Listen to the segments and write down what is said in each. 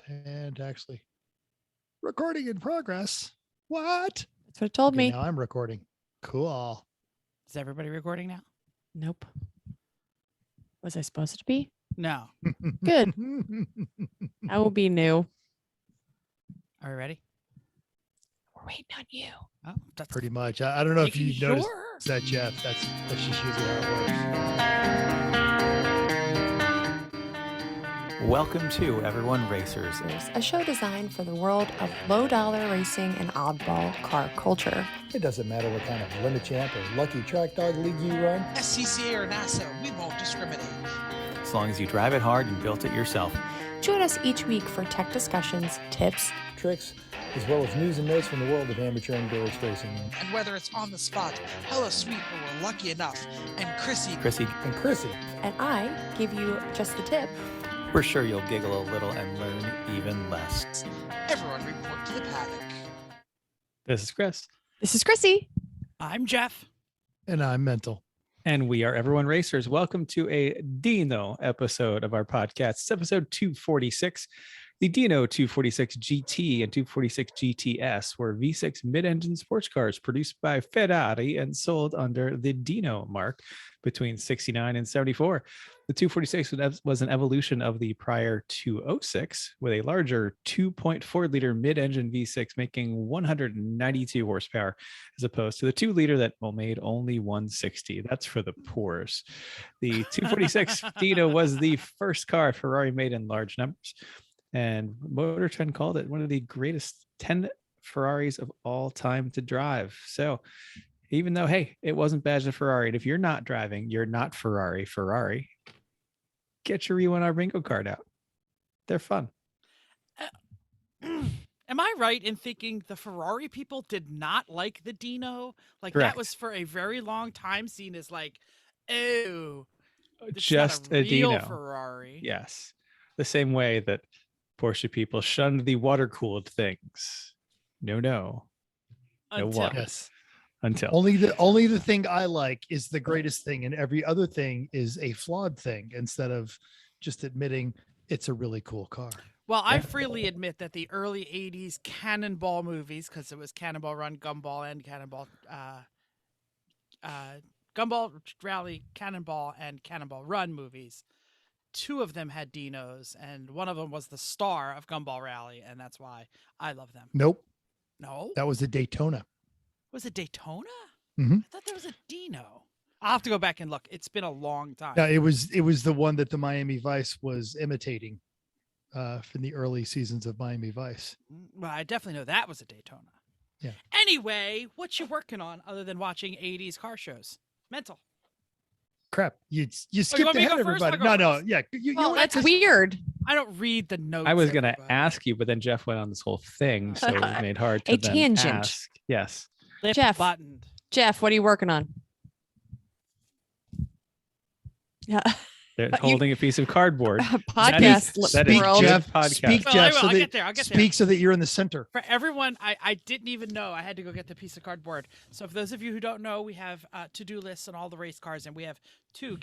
and actually recording in progress. What? That's what it told me. Now I'm recording. Cool. Is everybody recording now? Nope. Was I supposed to be? No. Good. I will be new. Are we ready? We're waiting on you. Oh, that's Pretty much. I don't know if making you noticed sure. that, Jeff. That's just usually how it works. Welcome to Everyone Racers. A show designed for the world of low-dollar racing and oddball car culture. It doesn't matter what kind of limit champ or lucky track dog league you run. SCCA or NASA, we won't discriminate. As long as you drive it hard and built it yourself. Join us each week for tech discussions, tips, Tricks, as well as news and notes from the world of amateur endurance racing. And whether it's on the spot, hella sweet, or we're lucky enough, and Chrissy, And Chrissy. and I give you just the tip. We're sure you'll giggle a little and learn even less. everyone report to the paddock. This is Chris, This is Chrissy. I'm Jeff. And I'm mental. and we are Everyone Racers. Welcome to a Dino episode of our podcast. It's episode 246. The Dino 246 GT and 246 GTS were V6 mid-engine sports cars produced by Ferrari and sold under the Dino mark between 69 and 74. The 246 was an evolution of the prior 206 with a larger 2.4-liter mid-engine V6 making 192 horsepower as opposed to the 2-liter that made only 160. That's for the poors. The 246 Dino was the first car Ferrari made in large numbers. And Motor Trend called it one of the greatest 10 Ferraris of all time to drive. So even though, hey, it wasn't badged a Ferrari, and if you're not driving, you're not Ferrari, get your E1R bingo card out. They're fun. Am I right in thinking the Ferrari people did not like the Dino? Like Correct. that was for a very long time seen as like, oh, it's Just not a real Dino. Ferrari. Yes. The same way that Porsche people shunned the water-cooled things. No Until water. Yes. Until. Only the thing I like is the greatest thing, and every other thing is a flawed thing instead of just admitting it's a really cool car. Well, I freely admit that the early 80s Cannonball movies, because it was Cannonball Run, Gumball, and Gumball Rally, Cannonball, and Cannonball Run movies, two of them had Dinos, and one of them was the star of Gumball Rally, and that's why I love them. Nope. No? That was a Daytona. Was it Daytona? Mhm. I thought there was a Dino. I'll have to go back and look. It's been a long time. Yeah, it was the one that the Miami Vice was imitating from the early seasons of Miami Vice. Well, I definitely know that was a Daytona. Yeah. Anyway, what you working on other than watching 80s car shows? Mental. Crap, you skipped want me to ahead, go first? everybody. I'll go No, first. yeah. Well, that's weird. I don't read the notes. I was going to everybody. ask you, but then Jeff went on this whole thing, so it was made hard to A then tangent. ask. Yes. Lip Jeff. buttoned. Jeff, what are you working on? Yeah. They're holding a piece of cardboard. Podcast That is world. good Jeff, podcast. speak, Well, Jeff, I will. so I'll that, get there. I'll get there. speak so that you're in the center. For everyone, I didn't even know I had to go get the piece of cardboard. So for those of you who don't know, we have to-do lists on all the race cars, and we have 2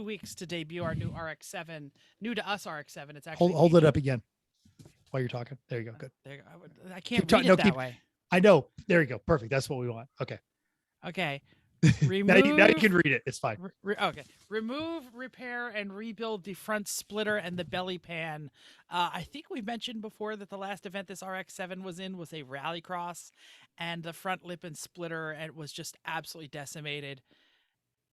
weeks to debut our new RX-7, new to us RX-7. It's actually Hold it up again while you're talking. There you go. Good. There you go. I can't Keep read talking. it No, that way. I know. There you go. Perfect. That's what we want. Okay. Okay. Now you can read it. It's fine. Okay. Remove, repair, and rebuild the front splitter and the belly pan. I think we mentioned before that the last event this RX-7 was in was a rallycross, and the front lip and splitter and was just absolutely decimated.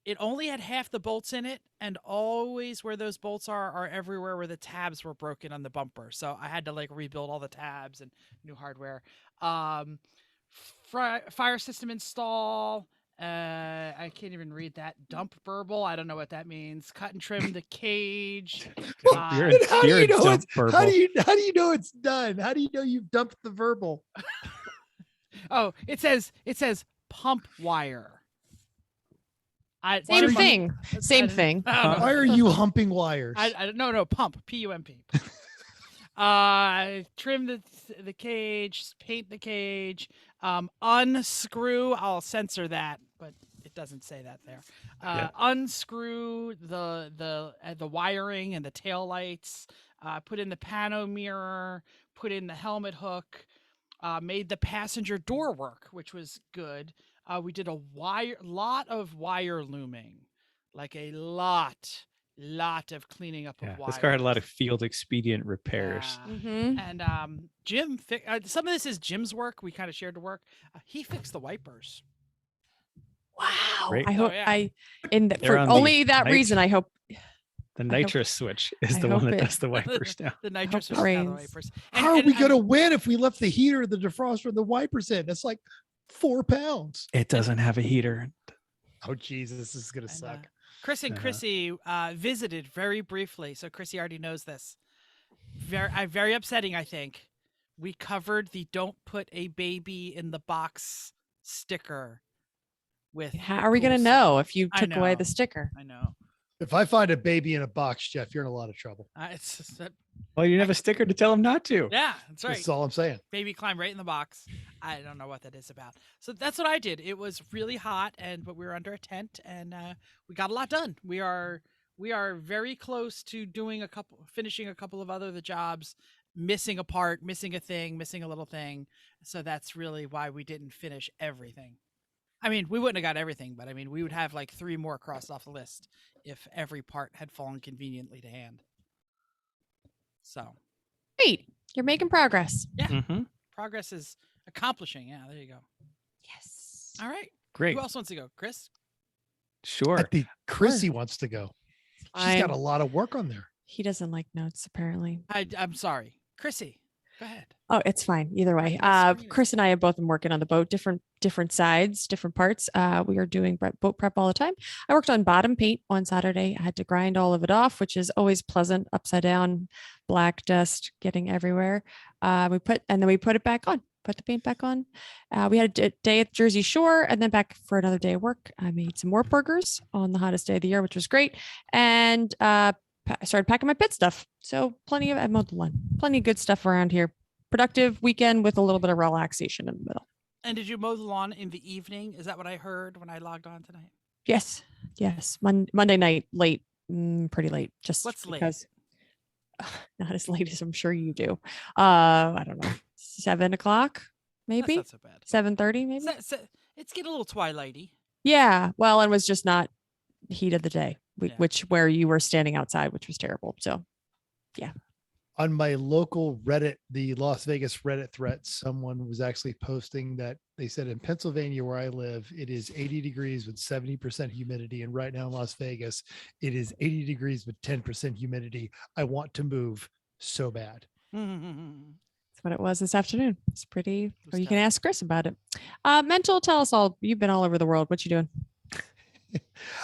It only had half the bolts in it, and always where those bolts are everywhere where the tabs were broken on the bumper. So I had to like rebuild all the tabs and new hardware. Fire system install. I can't even read that. Dump burble. I don't know what that means. Cut and trim the cage. You're How do you're you a know dump it's burble. how do you know it's done? How do you know you've dumped the verbal? Oh, it says pump wire. Same thing. Same thing. I don't know. Why are you humping wires? No, pump. P-U-M-P. Trim the cage, paint the cage, unscrew. I'll censor that, but it doesn't say that there. Unscrew the wiring and the tail lights. put in the pano mirror, put in the helmet hook, made the passenger door work, which was good. We did a lot of wire looming, like a lot of cleaning up Yeah, of wires. this car had a lot of field expedient repairs. Yeah. Mm-hmm. And Jim, some of this is Jim's work. We kind of shared the work. He fixed the wipers. Wow. Great. I Oh, hope yeah. They're for on the only that night- reason, I hope. The I hope- nitrous switch is I the one hope that it- does the wipers now. The nitrous hope was it now the rains. wipers. How are we going to win if we left the heater, the defroster, and the wipers in? That's like 4 pounds. It doesn't have a heater. Oh, Jesus, this is going to suck. Chris and Uh-huh. Chrissy visited very briefly, so Chrissy already knows this. Very upsetting, I think. We covered the "Don't put a baby in the box" sticker with. How are we cool going to stuff. know if you I took away know. the sticker? I know. If I find a baby in a box, Jeff, you're in a lot of trouble. It's just that, Well, you have a sticker to tell him not to. yeah, that's right. That's all I'm saying. Baby climbed right in the box. I don't know what that is about. So that's what I did. It was really hot, but we were under a tent, and we got a lot done. We are very close to finishing a couple of the jobs, missing a part, missing a thing, missing a little thing. So that's really why we didn't finish everything. I mean, we wouldn't have got everything, but I mean, we would have like 3 more crossed off the list if every part had fallen conveniently to hand. So Great. You're making progress. Mhm. progress is accomplishing. Yeah, there you go. Yes. All right. Great. Who else wants to go? Chris? Sure. I think Chrissy wants to go. She's got a Fine. lot of work on there. He doesn't like notes, apparently. I'm sorry. Chrissy, go ahead. Oh, it's fine. Either way. the screen is Chris and I have both been working on the boat, different sides, different parts. We are doing boat prep all the time. I worked on bottom paint on Saturday. I had to grind all of it off, which is always pleasant. Upside down, black dust getting everywhere. We put it back on. Put the paint back on. We had a day at Jersey Shore and then back for another day of work. I made some more burgers on the hottest day of the year, which was great. And I started packing my pit stuff. So I mowed the lawn. Plenty of good stuff around here. Productive weekend with a little bit of relaxation in the middle. And did you mow the lawn in the evening? Is that what I heard when I logged on tonight? Yes. Monday night, late, pretty late. Just What's late? because not as late as I'm sure you do. I don't know, 7 o'clock, maybe That's not so bad. 7:30, maybe. It's getting a little twilighty. Yeah. Well, it was just not heat of the day, Yeah. where you were standing outside, which was terrible. So, yeah. On my local Reddit, the Las Vegas Reddit thread, someone was actually posting that they said in Pennsylvania, where I live, it is 80 degrees with 70% humidity. And right now in Las Vegas, it is 80 degrees with 10% humidity. I want to move so bad. That's what it was this afternoon. It's pretty, was or you can tough. ask Chris about it. Mental, tell us all, you've been all over the world. What you doing?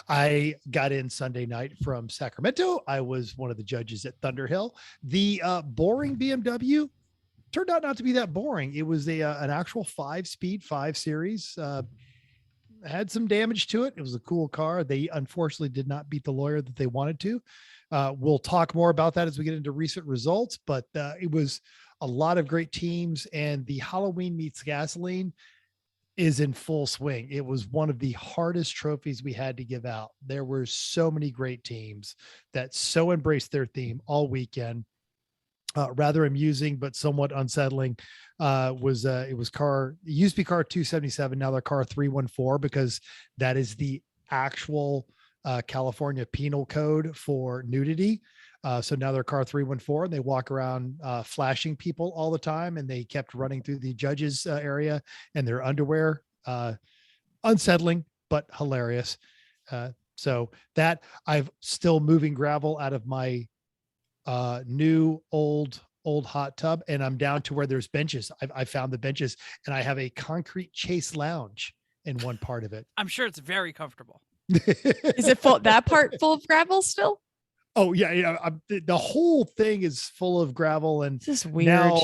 I got in Sunday night from Sacramento. I was one of the judges at Thunderhill. The boring BMW turned out not to be that boring. It was an actual 5-speed 5 Series. Had some damage to it. It was a cool car. They unfortunately did not beat the lawyer that they wanted to. We'll talk more about that as we get into recent results, but it was a lot of great teams, and the Halloween Meets Gasoline is in full swing. It was one of the hardest trophies we had to give out. There were so many great teams that so embraced their theme all weekend. Rather amusing, but somewhat unsettling. It was used to be car 277. Now they're car 314, because that is the actual California penal code for nudity. So now they're car 314, and they walk around flashing people all the time. And they kept running through the judges area in their underwear. Unsettling, but hilarious. So that I've still moving gravel out of my new old hot tub, and I'm down to where there's benches. I found the benches, and I have a concrete chase lounge in one part of it. I'm sure it's very comfortable. Is it full, that part full of gravel still? Oh yeah. The whole thing is full of gravel, and This is weird. now,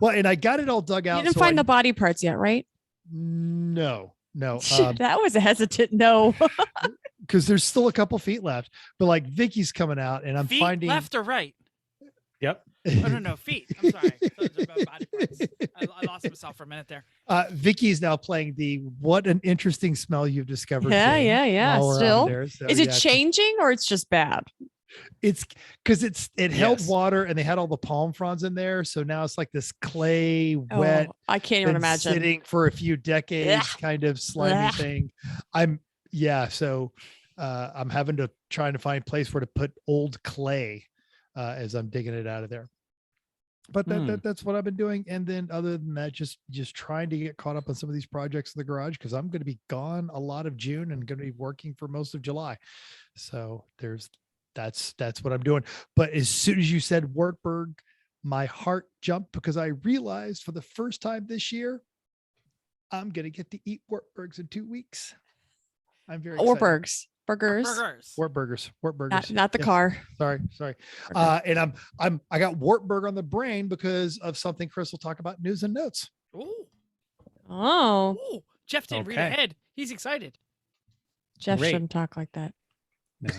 well, and I got it all dug out. You didn't so find the body parts yet, right? No. That was a hesitant no. Because there's still a couple feet left, but like Vicky's coming out, and I'm Feet finding left or right? Yep. Oh, no, feet. I'm sorry. I thought it was about body parts. I lost myself for a minute there. Vicky's now playing the "What an interesting smell you've discovered." Yeah, game yeah. while we're on Still, there. So, is it yeah, changing or it's just bad? It's because it held Yes. water and they had all the palm fronds in there. So now it's like this clay, wet, Oh, I can't even been imagine. sitting for a few decades Ugh. kind of slimy Ugh. thing. So I'm having to trying to find a place where to put old clay as I'm digging it out of there. But that's what I've been doing. And then other than that, just trying to get caught up on some of these projects in the garage because I'm going to be gone a lot of June and going to be working for most of July. So that's what I'm doing. But as soon as you said Wartburg, my heart jumped because I realized for the first time this year, I'm going to get to eat Wartburgs in 2 weeks. I'm very excited. Wartburgs. Burgers. Wartburgers. Not the Yes. car. Sorry. And I got Wartburg on the brain because of something Chris will talk about news and notes. Ooh. Oh, Ooh. Jeff didn't read Okay. ahead. He's excited. Jeff Great. shouldn't talk like that. No.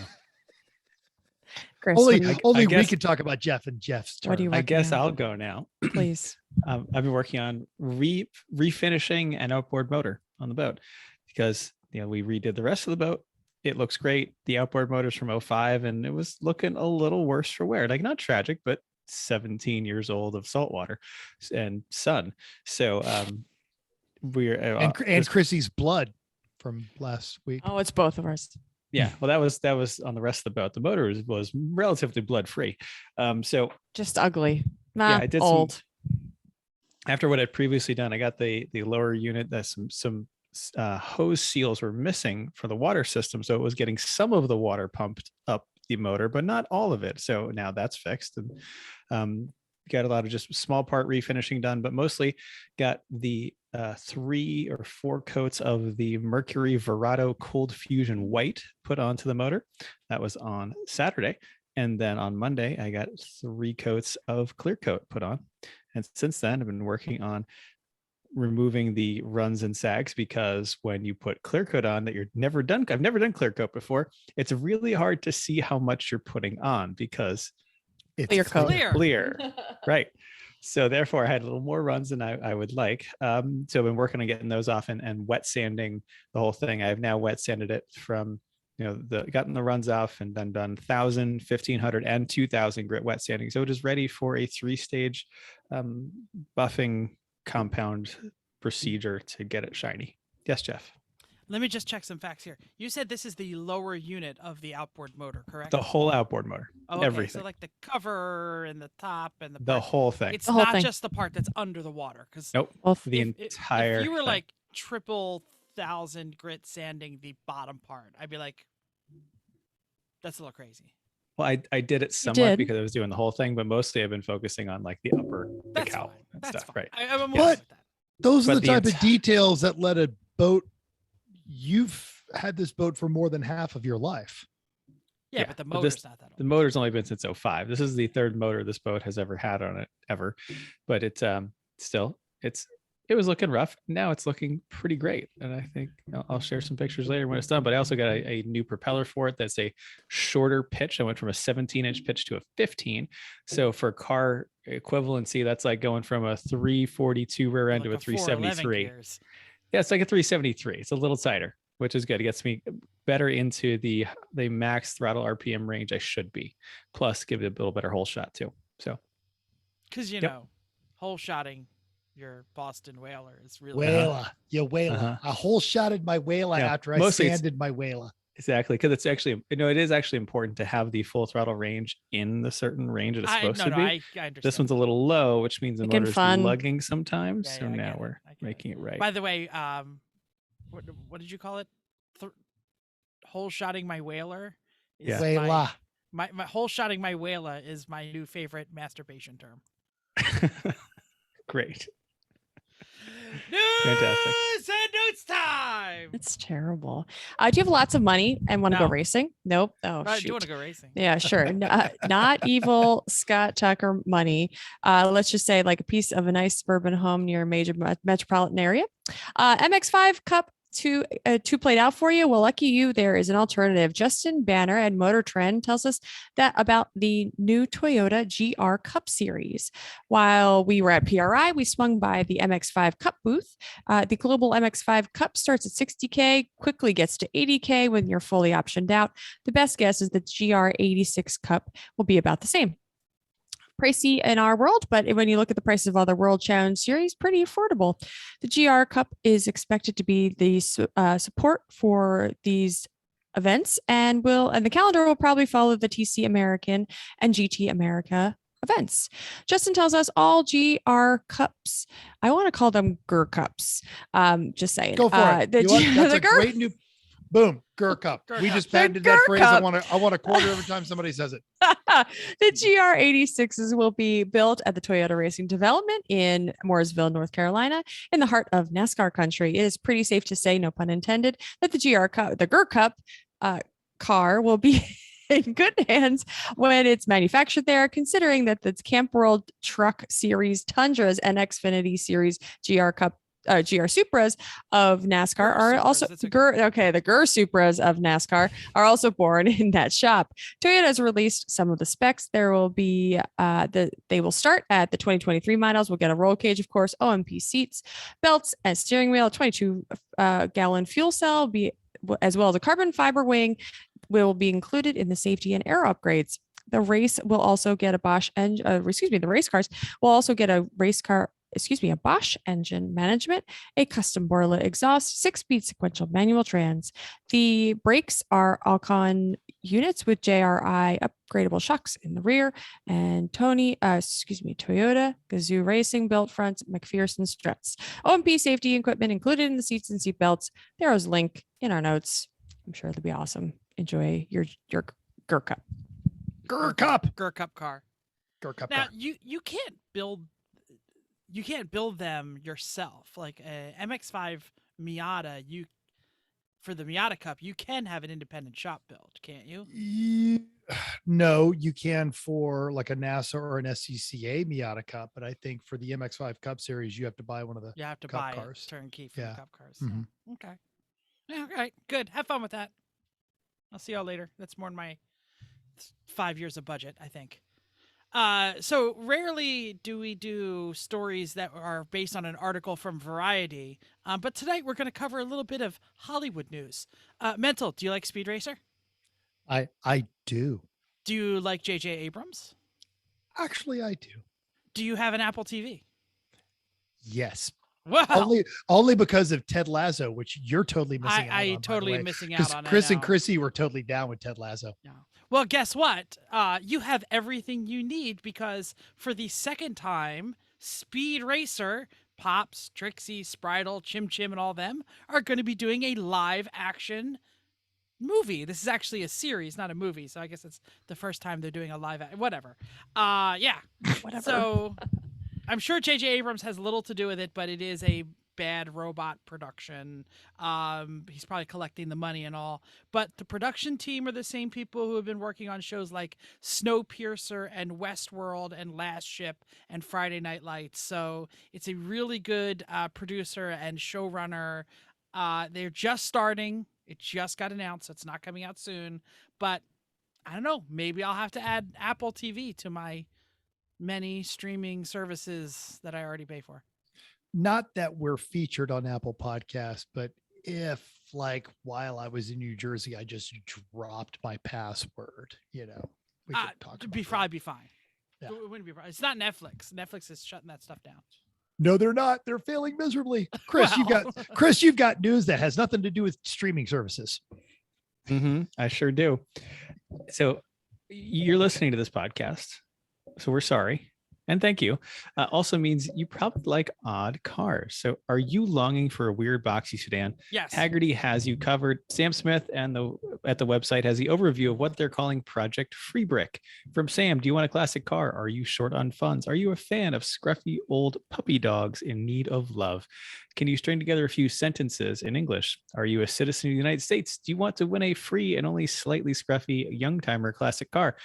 Chris, what do you, Only we guess- can talk about Jeff and Jeff's turn. What do you I working guess on? I'll go now. please? I've been working on refinishing an outboard motor on the boat because we redid the rest of the boat. It looks great. The outboard motor's from 05 and it was looking a little worse for wear. Like not tragic, but 17 years old of saltwater and sun. So we're and Chrissy's blood from last week. Oh, it's both of us. yeah. Well, that was on the rest of the boat. The motor was relatively blood free. So Just ugly. I did old. after what I'd previously done, I got the lower unit that some hose seals were missing for the water system. So it was getting some of the water pumped up the motor, but not all of it. So now that's fixed and got a lot of just small part refinishing done, but mostly got the 3 or 4 coats of the Mercury Verado Cold Fusion White put onto the motor. That was on Saturday. And then on Monday, I got 3 coats of clear coat put on. And since then, I've been working on removing the runs and sags because when you put clear coat on that I've never done clear coat before, it's really hard to see how much you're putting on because it's Clear coat. clear. Right. So therefore I had a little more runs than I would like. So I've been working on getting those off and wet sanding the whole thing. I've now wet sanded it from, gotten the runs off and then done 1,000, 1,500 and 2,000 grit wet sanding. So it is ready for a 3-stage buffing compound procedure to get it shiny. Yes, Jeff. Let me just check some facts here. You said this is the lower unit of the outboard motor, correct? The whole outboard motor, okay. everything. So like the cover and the top and the The whole thing. It's The whole not thing. just the part that's under the water. Because Nope. Both. The entire if you were thing. like 1,000 grit sanding the bottom part, I'd be like, that's a little crazy. Well, I did it somewhat did. because I was doing the whole thing, but mostly I've been focusing on like the upper, the That's cowl fine. and That's stuff. fine. Right. I'm okay But- with that. Those are But the the type of details that let a boat. You've had this boat for more than half of your life. Yeah, Yeah, but the but motor's this- not that old. The motor's only been since 05. This is the 3rd motor this boat has ever had on it ever, but it's still it was looking rough. Now it's looking pretty great. And I think I'll share some pictures later when it's done, but I also got a new propeller for it. That's a shorter pitch. I went from a 17-inch pitch to a 15. So for car equivalency, that's like going from a 342 rear end to a Like 411 373. gears. Yeah, it's like a 373. It's a little tighter, which is good. It gets me better into the max throttle RPM range I should be. Plus, give it a little better hole shot too. So Because, you Yep. know, hole shotting your Boston whaler is really Whaler, you whaler. Uh-huh. I whole shotted my whaler Yeah, after I mostly it's- sanded my whaler. exactly, because it's actually it is actually important to have the full throttle range in the certain range that it's supposed to be. I understand. This one's a little low, which means the Making motor's fun. lugging sometimes. Yeah, So yeah, I now get it. we're I get it. making it right. By the way, what did you call it? Hole shotting my whaler. is Yeah. Whaler. My hole shotting my whaler is my new favorite masturbation term. Great. Fantastic. News and notes time. It's terrible. Do you have lots of money and want to go No. racing? Nope. Oh, I do shoot. want to go racing. Yeah, sure. Not evil Scott Tucker money. Let's just say like a piece of a nice suburban home near a major metropolitan area. MX5 Cup two played out for you. Well, lucky you, there is an alternative. Justin Banner and Motor Trend tells us that about the new Toyota GR Cup series. While we were at PRI, we swung by the MX5 Cup booth. The global MX5 Cup starts at 60K, quickly gets to 80K when you're fully optioned out. The best guess is that GR86 Cup will be about the same. Pricey in our world, but when you look at the prices of other World Challenge Series, pretty affordable. The GR Cup is expected to be the support for these events, and the calendar will probably follow the TC American and GT America events. Justin tells us all GR Cups. I want to call them GR Cups. Just saying. Go for it. That's a great new. Boom, GR Cup. We just patented that phrase. I want a quarter every time somebody says it. The GR86s will be built at the Toyota Racing Development in Mooresville, North Carolina, in the heart of NASCAR country. It is pretty safe to say, no pun intended, that the GR Cup car will be in good hands when it's manufactured there, considering that the Camp World Truck Series Tundras and Xfinity Series GR Cup GR Supras of NASCAR are also the GR Supras of NASCAR are also born in that shop. Toyota has released some of the specs. There will be they will start at the 2023 models. We'll get a roll cage, of course, OMP seats, belts, and steering wheel. 22 gallon fuel cell, as well as a carbon fiber wing, will be included in the safety and air upgrades. The race will also get a Bosch engine. The race cars will also get a Bosch engine management, a custom Borla exhaust, 6-speed sequential manual trans. The brakes are Alcon units with JRI upgradable shocks in the rear, and Toyota Gazoo Racing built front McPherson struts. OMP safety equipment included in the seats and seat belts. There's a link in our notes. I'm sure it'll be awesome. Enjoy your GR Cup. GR Cup. GR Cup car. GR Cup Now car. you can't build them yourself. Like a MX5 Miata, for the Miata Cup, you can have an independent shop build, can't you? No, you can for like a NASA or an SCCA Miata Cup, but I think for the MX5 Cup Series, you have to buy one of the Cup buy cars. Turnkey for Yeah. the Cup cars. Mhm. Yeah. Okay. Yeah, all right. Good. Have fun with that. I'll see y'all later. That's more than my 5 years of budget, I think. So rarely do we do stories that are based on an article from Variety, but tonight we're going to cover a little bit of Hollywood news. Mental, do you like Speed Racer? I do. Do you like J.J. Abrams? Actually, I do. Do you have an Apple TV? Yes. Wow. Only because of Ted Lasso, which you're totally missing out on. I by the totally way. am missing out Because on. Chris I and know. Chrissy were totally down with Ted Lasso. No. Well, guess what? You have everything you need, because for the second time, Speed Racer, Pops, Trixie, Spritle, Chim Chim, and all them are going to be doing a live action movie. This is actually a series, not a movie. So I guess it's the first time they're doing a live whatever. Yeah. Whatever. So I'm sure J.J. Abrams has little to do with it, but it is a bad robot production. He's probably collecting the money and all, but the production team are the same people who have been working on shows like Snowpiercer and Westworld and Last Ship and Friday Night Lights. So it's a really good producer and showrunner. They're just starting. It just got announced. So it's not coming out soon, but I don't know. Maybe I'll have to add Apple TV to my many streaming services that I already pay for. Not that we're featured on Apple Podcasts, but if like while I was in New Jersey, I just dropped my password, we could talk about that. Probably be fine. Yeah. It wouldn't be. It's not Netflix. Netflix is shutting that stuff down. No, they're not. They're failing miserably. Chris, you've got news that has nothing to do with streaming services. I sure do. So you're listening to this podcast, so we're sorry. And thank you. Also means you probably like odd cars. So are you longing for a weird boxy sedan? Yes. Haggerty has you covered. Sam Smith at the website has the overview of what they're calling Project Free Brick. From Sam, do you want a classic car? Are you short on funds? Are you a fan of scruffy old puppy dogs in need of love? Can you string together a few sentences in English? Are you a citizen of the United States? Do you want to win a free and only slightly scruffy young timer classic car?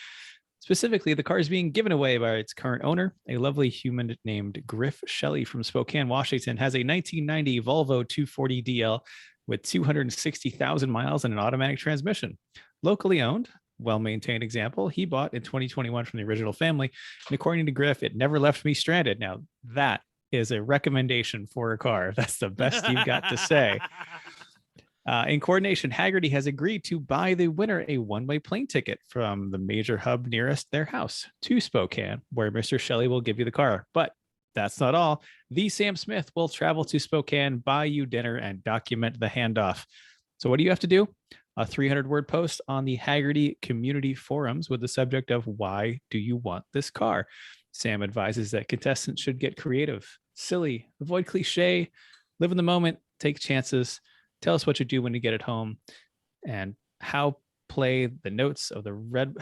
Specifically, the car is being given away by its current owner, a lovely human named Griff Shelley from Spokane, Washington, has a 1990 Volvo 240 DL with 260,000 miles and an automatic transmission. Locally owned, well-maintained example, he bought in 2021 from the original family. And according to Griff, it never left me stranded. Now, that is a recommendation for a car. That's the best you've got to say. In coordination, Haggerty has agreed to buy the winner a one-way plane ticket from the major hub nearest their house to Spokane, where Mr. Shelley will give you the car. But that's not all. The Sam Smith will travel to Spokane, buy you dinner, and document the handoff. So what do you have to do? A 300-word post on the Haggerty community forums with the subject of why do you want this car? Sam advises that contestants should get creative, silly, avoid cliche, live in the moment, take chances. Tell us what you do when you get it home, and how to play the notes of the red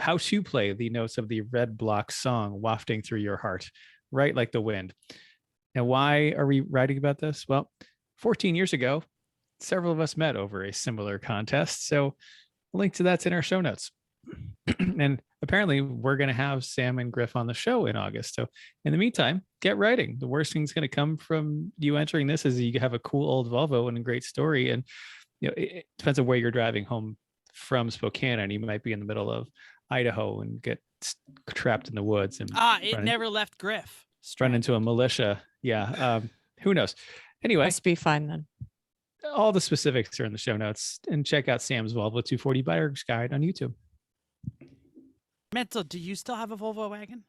block song wafting through your heart, right like the wind. Now, why are we writing about this? Well, 14 years ago, several of us met over a similar contest. So a link to that's in our show notes. And apparently we're going to have Sam and Griff on the show in August. So in the meantime, get writing. The worst thing's going to come from you entering this is you have a cool old Volvo and a great story. And it depends on where you're driving home from Spokane, and you might be in the middle of Idaho and get trapped in the woods. And it never left Griff. Run into a militia. Yeah. Who knows? Anyway. Must be fine then. All the specifics are in the show notes, and check out Sam's Volvo 240 Buyer's Guide on YouTube. Mental, do you still have a Volvo wagon?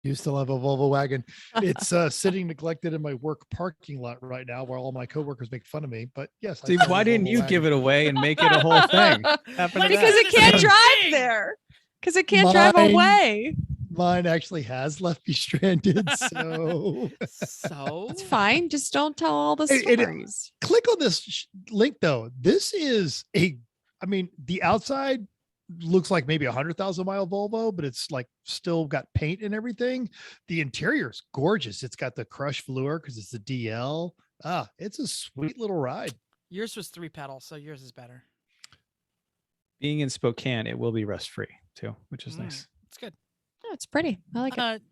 You still have a Volvo wagon. It's sitting neglected in my work parking lot right now where all my coworkers make fun of me. But yes. See, why didn't you give it away and make it a whole thing? Because it can't drive there. Because it can't drive away. Mine actually has left me stranded. So it's fine. Just don't tell all the stories. Click on this link, though. This is the outside looks like maybe 100,000-mile Volvo, but it's like still got paint and everything. The interior is gorgeous. It's got the crushed velour because it's the DL. It's a sweet little ride. Yours was 3-pedal, so yours is better. Being in Spokane, it will be rust-free too, which is nice. It's good. Oh, it's pretty. I like it.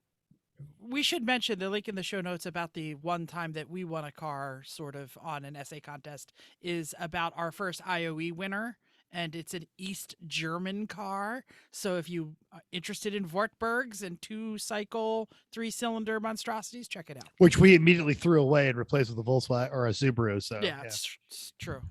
We should mention the link in the show notes about the one time that we won a car sort of on an essay contest is about our first IOE winner. And it's an East German car. So if you are interested in Wartburgs and 2-cycle 3-cylinder monstrosities, check it out. Which we immediately threw away and replaced with a Volkswagen or a Subaru. So yeah. It's true.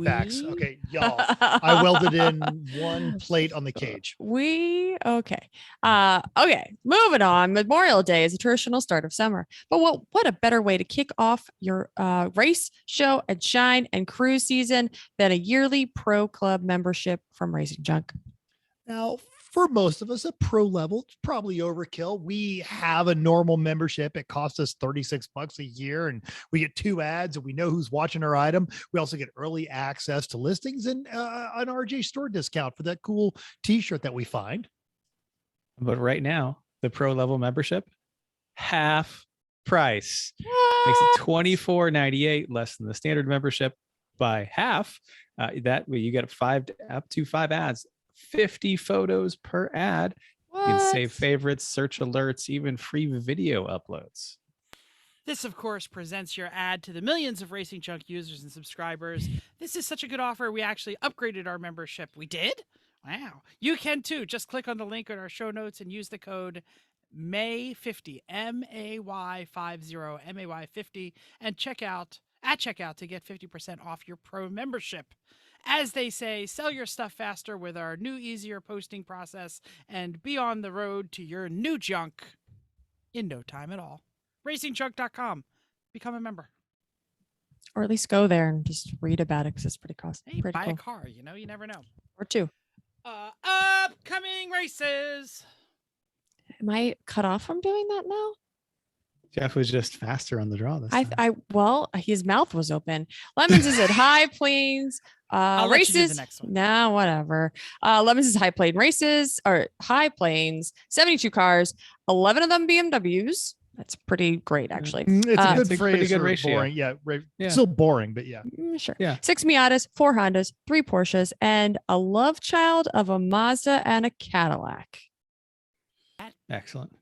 Facts. Okay, y'all. I welded in one plate on the cage. Okay. Okay. Moving on. Memorial Day is a traditional start of summer, but what a better way to kick off your race, show, and shine and cruise season than a yearly pro club membership from Racing Junk. Now, for most of us, a pro level, it's probably overkill. We have a normal membership. It costs us $36 a year, and we get 2 ads, and we know who's watching our item. We also get early access to listings and an RJ store discount for that cool t-shirt that we find. But right now, the pro level membership, half price. Makes it $24.98 less than the standard membership by half. That way you get up to 5 ads. 50 photos per ad. You can save favorites, search alerts, even free video uploads. This, of course, presents your ad to the millions of Racing Junk users and subscribers. This is such a good offer. We actually upgraded our membership. We did? Wow. You can too. Just click on the link in our show notes and use the code MAY50, MAY50, MAY50, and check out to get 50% off your pro membership. As they say, sell your stuff faster with our new, easier posting process and be on the road to your new junk in no time at all. RacingJunk.com. Become a member. Or at least go there and just read about it because it's pretty costly. Hey, buy a car. You never know. Or 2. Upcoming races. Am I cut off from doing that now? Jeff was just faster on the draw this time. Well, his mouth was open. Lemons is at High Plains races. Let you do the next one. No, whatever. Lemons is High Plains races or High Plains, 72 cars, 11 of them BMWs, That's pretty great, actually. It's a Uh, good It's a pretty phrase good for ratio. boring. Yeah, Yeah. still boring, but yeah. Sure. Yeah. 6 Miatas, 4 Hondas, 3 Porsches, and a love child of a Mazda and a Cadillac. Excellent.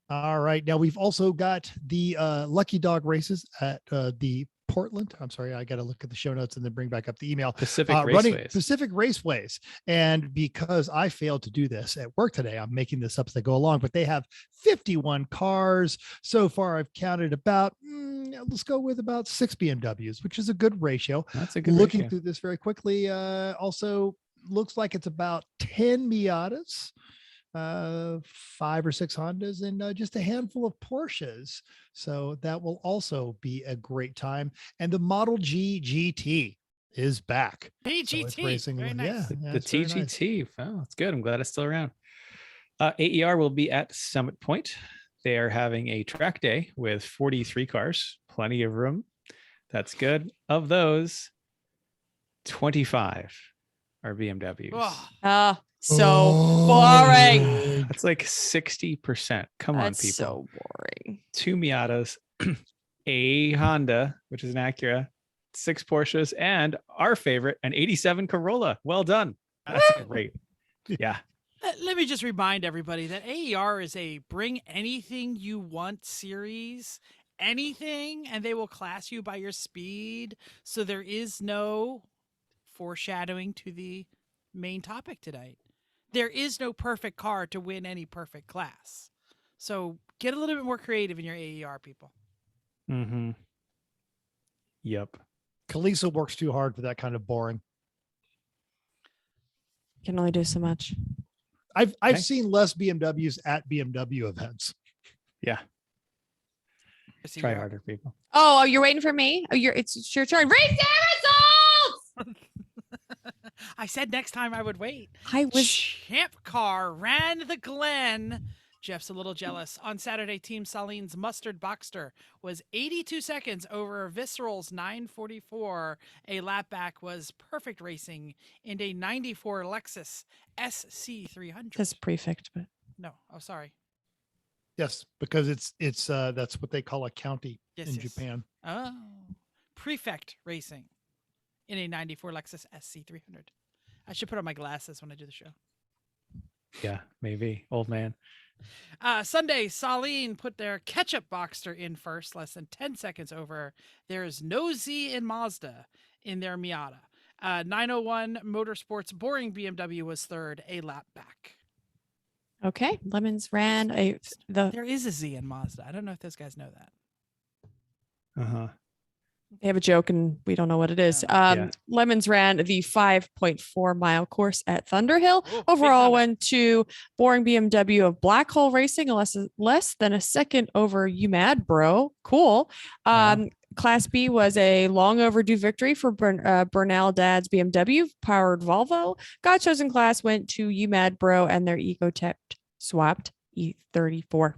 All right. Now we've also got the Lucky Dog races at the Portland. I'm sorry, I got to look at the show notes and then bring back up the email. Pacific Running Raceways. Pacific Raceways. And because I failed to do this at work today, I'm making this up as I go along, but they have 51 cars. So far, I've counted about, let's go with about 6 BMWs, which is a good ratio. That's a good Looking ratio. through this very quickly, also looks like it's about 10 Miatas, 5 or 6 Hondas, and just a handful of Porsches. So that will also be a great time. And the Model G GT is back. So it's BGT. racing. Very nice. The it's very nice. TGT. Oh, that's good. I'm glad it's still around. AER will be at Summit Point. They are having a track day with 43 cars, plenty of room. That's good. Of those, 25 are BMWs. Oh, So boring. That's like 60%. Come on, That's people. so boring. 2 Miatas, a Honda, which is an Acura, 6 Porsches, and our favorite, an 87 Corolla. Well done. That's great. Yeah. let me just remind everybody that AER is a bring anything you want series. Anything, and they will class you by your speed. So there is no foreshadowing to the main topic tonight. There is no perfect car to win any perfect class. So get a little bit more creative in your AER, people. Mm-hmm. Yep. Kalisa works too hard for that kind of boring. Can only do so much. I've Okay. seen less BMWs at BMW events. Yeah. Chrissy, Try you're up. harder, people. Oh, you're waiting for me? Oh, it's your turn. Race the results! I said next time I would wait. I was Champ car ran the Glen. Jeff's a little jealous. On Saturday, Team Saline's Mustard Boxster was 82 seconds over Visceral's 9:44. A lap back was perfect racing in a 94 Lexus SC300. this prefect, but No, oh, sorry. Yes, because it's that's what they call a county Yes, in yes. Japan. Oh, Prefect Racing in a 94 Lexus SC300. I should put on my glasses when I do the show. Yeah, maybe. Old man. Sunday, Saline put their ketchup Boxster in first, less than 10 seconds over. There is no Z in Mazda in their Miata. 901 Motorsports Boring BMW was third, a lap back. okay. Lemons ran the There is a Z in Mazda. I don't know if those guys know that. Uh-huh. they have a joke and we don't know what it is. Yeah. Lemons ran the 5.4 mile course at Thunderhill. Ooh, big Overall Thunder. went to Boring BMW of Black Hole Racing, less than a second over UMAD, bro. Cool. Wow. Class B was a long overdue victory for Bernal Dad's BMW powered Volvo. God chosen class went to UMAD, bro, and their Ecotech swapped E34.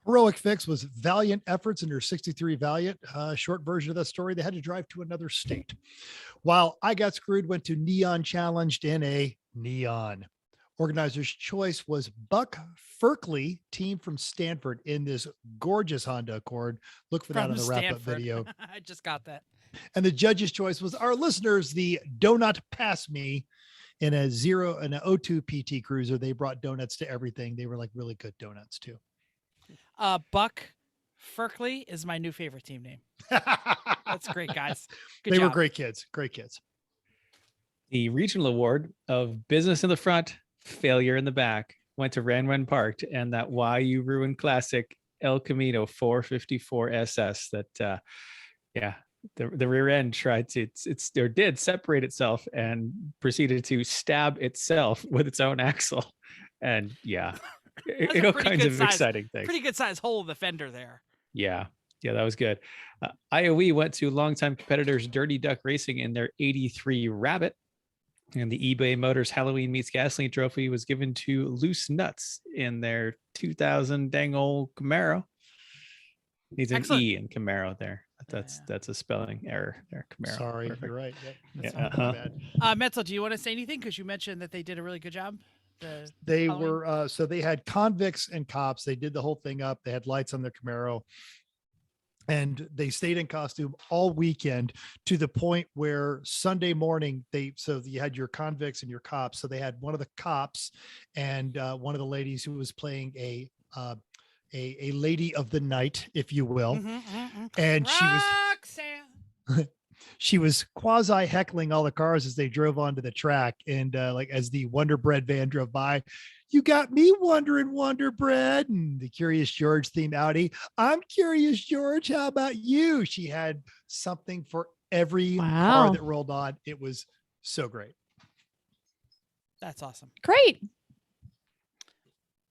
Heroic fix was valiant efforts in their 63 Valiant. Short version of that story, they had to drive to another state. While I Got Screwed went to Neon Challenged in a Neon. Organizer's choice was Buck Ferkley, team from Stanford, in this gorgeous Honda Accord. Look for that on the wrap-up Stanford. video. I just got that. And the judge's choice was our listeners, the Donut Pass Me, in a 02 PT Cruiser. They brought donuts to everything. They were like really good donuts too. Buck Ferkley is my new favorite team name. That's great, guys. Good They job. were great kids. Great kids. The regional award of business in the front, failure in the back went to Ranwen Parked and that Why You Ruined Classic El Camino 454 SS that, the rear end tried to, did separate itself and proceeded to stab itself with its own axle. And yeah, That's a all pretty kinds good of size- exciting things. Pretty good size hole in the fender there. Yeah, that was good. IOE went to longtime competitors Dirty Duck Racing in their 83 Rabbit. And the eBay Motors Halloween Meets Gasoline Trophy was given to Loose Nuts in their 2000 dang old Camaro. Needs an Excellent. E in Camaro there. That's Yeah. that's a spelling error there, Camaro. Sorry, Perfect. you're right. Yep. That's Yeah, Not uh-huh. bad. Metzel, do you want to say anything? Because you mentioned that they did a really good job. They Halloween? were so they had convicts and cops. They did the whole thing up. They had lights on their Camaro, and they stayed in costume all weekend to the point where Sunday morning so you had your convicts and your cops. So they had one of the cops and one of the ladies who was playing a lady of the night, if you will, and she was quasi heckling all the cars as they drove onto the track. And like as the Wonder Bread van drove by, you got me wondering, Wonder Bread, and the Curious George theme Audi. I'm Curious George. How about you? She had something for every car that rolled on. It was so great. That's awesome. Great.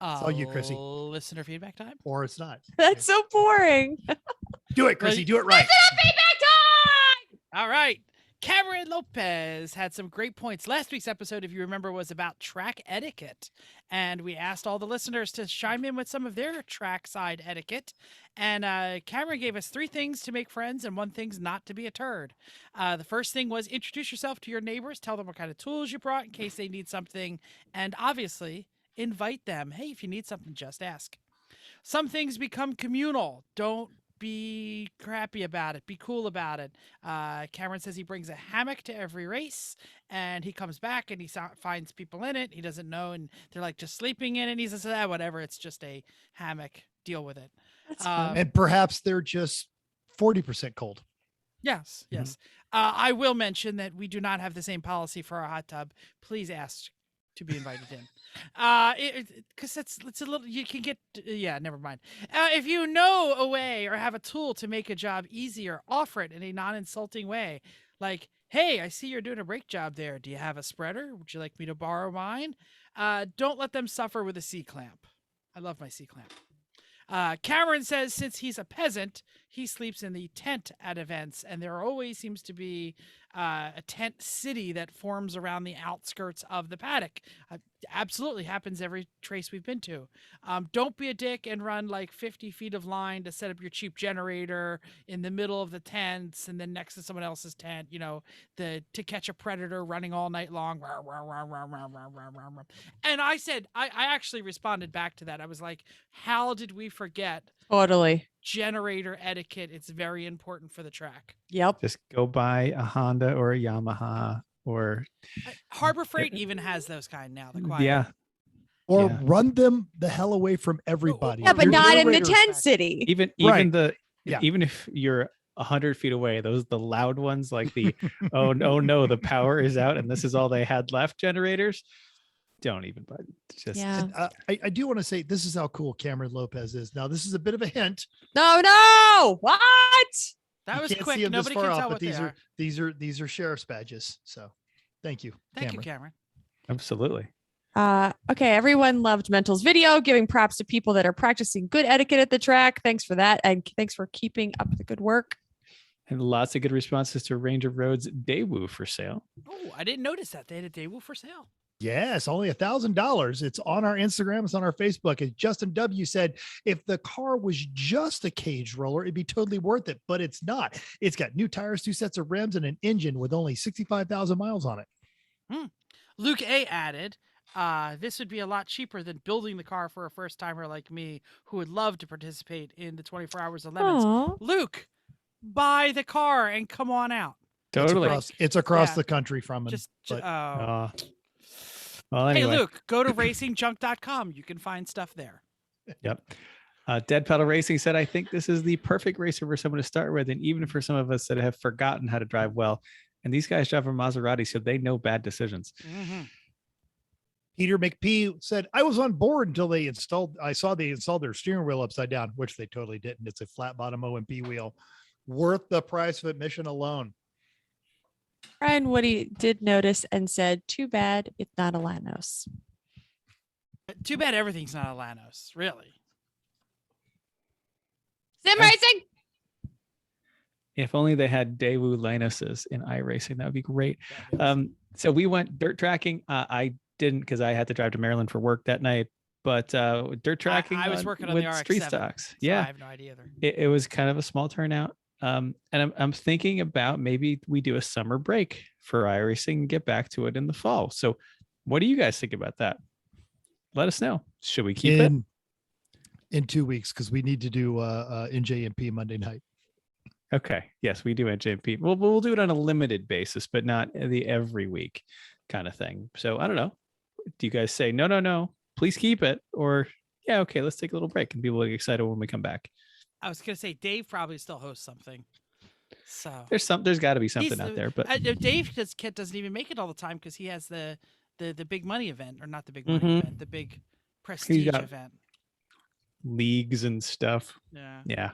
It's all you, Chrissy. Listener feedback time? Or it's not. That's so boring. Do it, Chrissy. Do it right. All right. Cameron Lopez had some great points. Last week's episode, if you remember, was about track etiquette. And we asked all the listeners to chime in with some of their trackside etiquette. And Cameron gave us 3 things to make friends and 1 thing's not to be a turd. The first thing was introduce yourself to your neighbors. Tell them what kind of tools you brought in case they need something. And obviously, invite them. Hey, if you need something, just ask. Some things become communal. Don't be crappy about it. Be cool about it. Cameron says he brings a hammock to every race, and he comes back and he finds people in it. He doesn't know, and they're like just sleeping in it. And he says, whatever. It's just a hammock. Deal with it. That's fun. And perhaps they're just 40% cold. Yes, yes. I will mention that we do not have the same policy for our hot tub. Please ask to be invited in. Because it's a little, you can get, never mind. If you know a way or have a tool to make a job easier, offer it in a non-insulting way. Like, hey, I see you're doing a brake job there. Do you have a spreader? Would you like me to borrow mine? Don't let them suffer with a C-clamp. I love my C-clamp. Cameron says since he's a peasant, he sleeps in the tent at events, and there always seems to be a tent city that forms around the outskirts of the paddock. Absolutely happens every trace we've been to. Don't be a dick and run like 50 feet of line to set up your cheap generator in the middle of the tents and then next to someone else's tent, to catch a predator running all night long. And I said, I actually responded back to that. I was like, how did we forget Totally. generator etiquette? It's very important for the track. Yep. Just go buy a Honda or a Yamaha or Harbor Freight even has those kind now. The quiet. yeah. Or Yeah. run them the hell away from everybody. Yeah, but Your not in the generator- tent city. Even Yeah. even if you're 100 feet away, the loud ones like the oh no, the power is out and this is all they had left generators. Don't even buy. Just Yeah. I do want to say this is how cool Cameron Lopez is. Now, this is a bit of a hint. No. What? That You was can't quick. see 'em this Nobody far can off, tell but what they are. these are sheriff's badges. So thank you. Thank you, Cameron. absolutely. Okay, everyone loved Mental's video, giving props to people that are practicing good etiquette at the track. Thanks for that. And thanks for keeping up the good work. And lots of good responses to Ranger Road's Daewoo for sale. Oh, I didn't notice that. They had a Daewoo for sale. Yes, only $1,000. It's on our Instagram. It's on our Facebook. And Justin W said, if the car was just a cage roller, it'd be totally worth it, but it's not. It's got new tires, 2 sets of rims, and an engine with only 65,000 miles on it. Luke A added, this would be a lot cheaper than building the car for a first timer like me who would love to participate in the 24 hours of lemons. Aw. Luke, buy the car and come on out. Totally. It's across Yeah. the country from him. Just but- Well, Hey, anyway. Luke, go to racingjunk.com. You can find stuff there. Yep. Dead Pedal Racing said, I think this is the perfect racer for someone to start with, and even for some of us that have forgotten how to drive well. And these guys drive a Maserati, so they know bad decisions. Mm-hmm. Peter McPee said, I was on board until I saw they installed their steering wheel upside down, which they totally didn't. It's a flat bottom OMP wheel, worth the price of admission alone. Brian Woody did notice and said, too bad it's not a Lanos. Too bad everything's not a Lanos, really. Sim racing. If only they had Daewoo Lanoses in iRacing, that would be great. So we went dirt tracking. I didn't because I had to drive to Maryland for work that night. But dirt tracking, I was working on with the RX-7, street stocks. so Yeah, I have no idea either. it was kind of a small turnout. And I'm thinking about maybe we do a summer break for iRacing and get back to it in the fall. So what do you guys think about that? let us know. Should we keep it? In 2 weeks, because we need to do NJMP Monday night. Okay. Yes, we do NJP. We'll do it on a limited basis, but not the every week kind of thing. So I don't know. Do you guys say no, please keep it, or yeah, okay, let's take a little break and people will get excited when we come back? I was gonna say Dave probably still hosts something. So There's got to be something out there, but Dave doesn't even make it all the time because he has the big money event, or not the big money event, the big prestige got- event. leagues and stuff. Yeah. Yeah.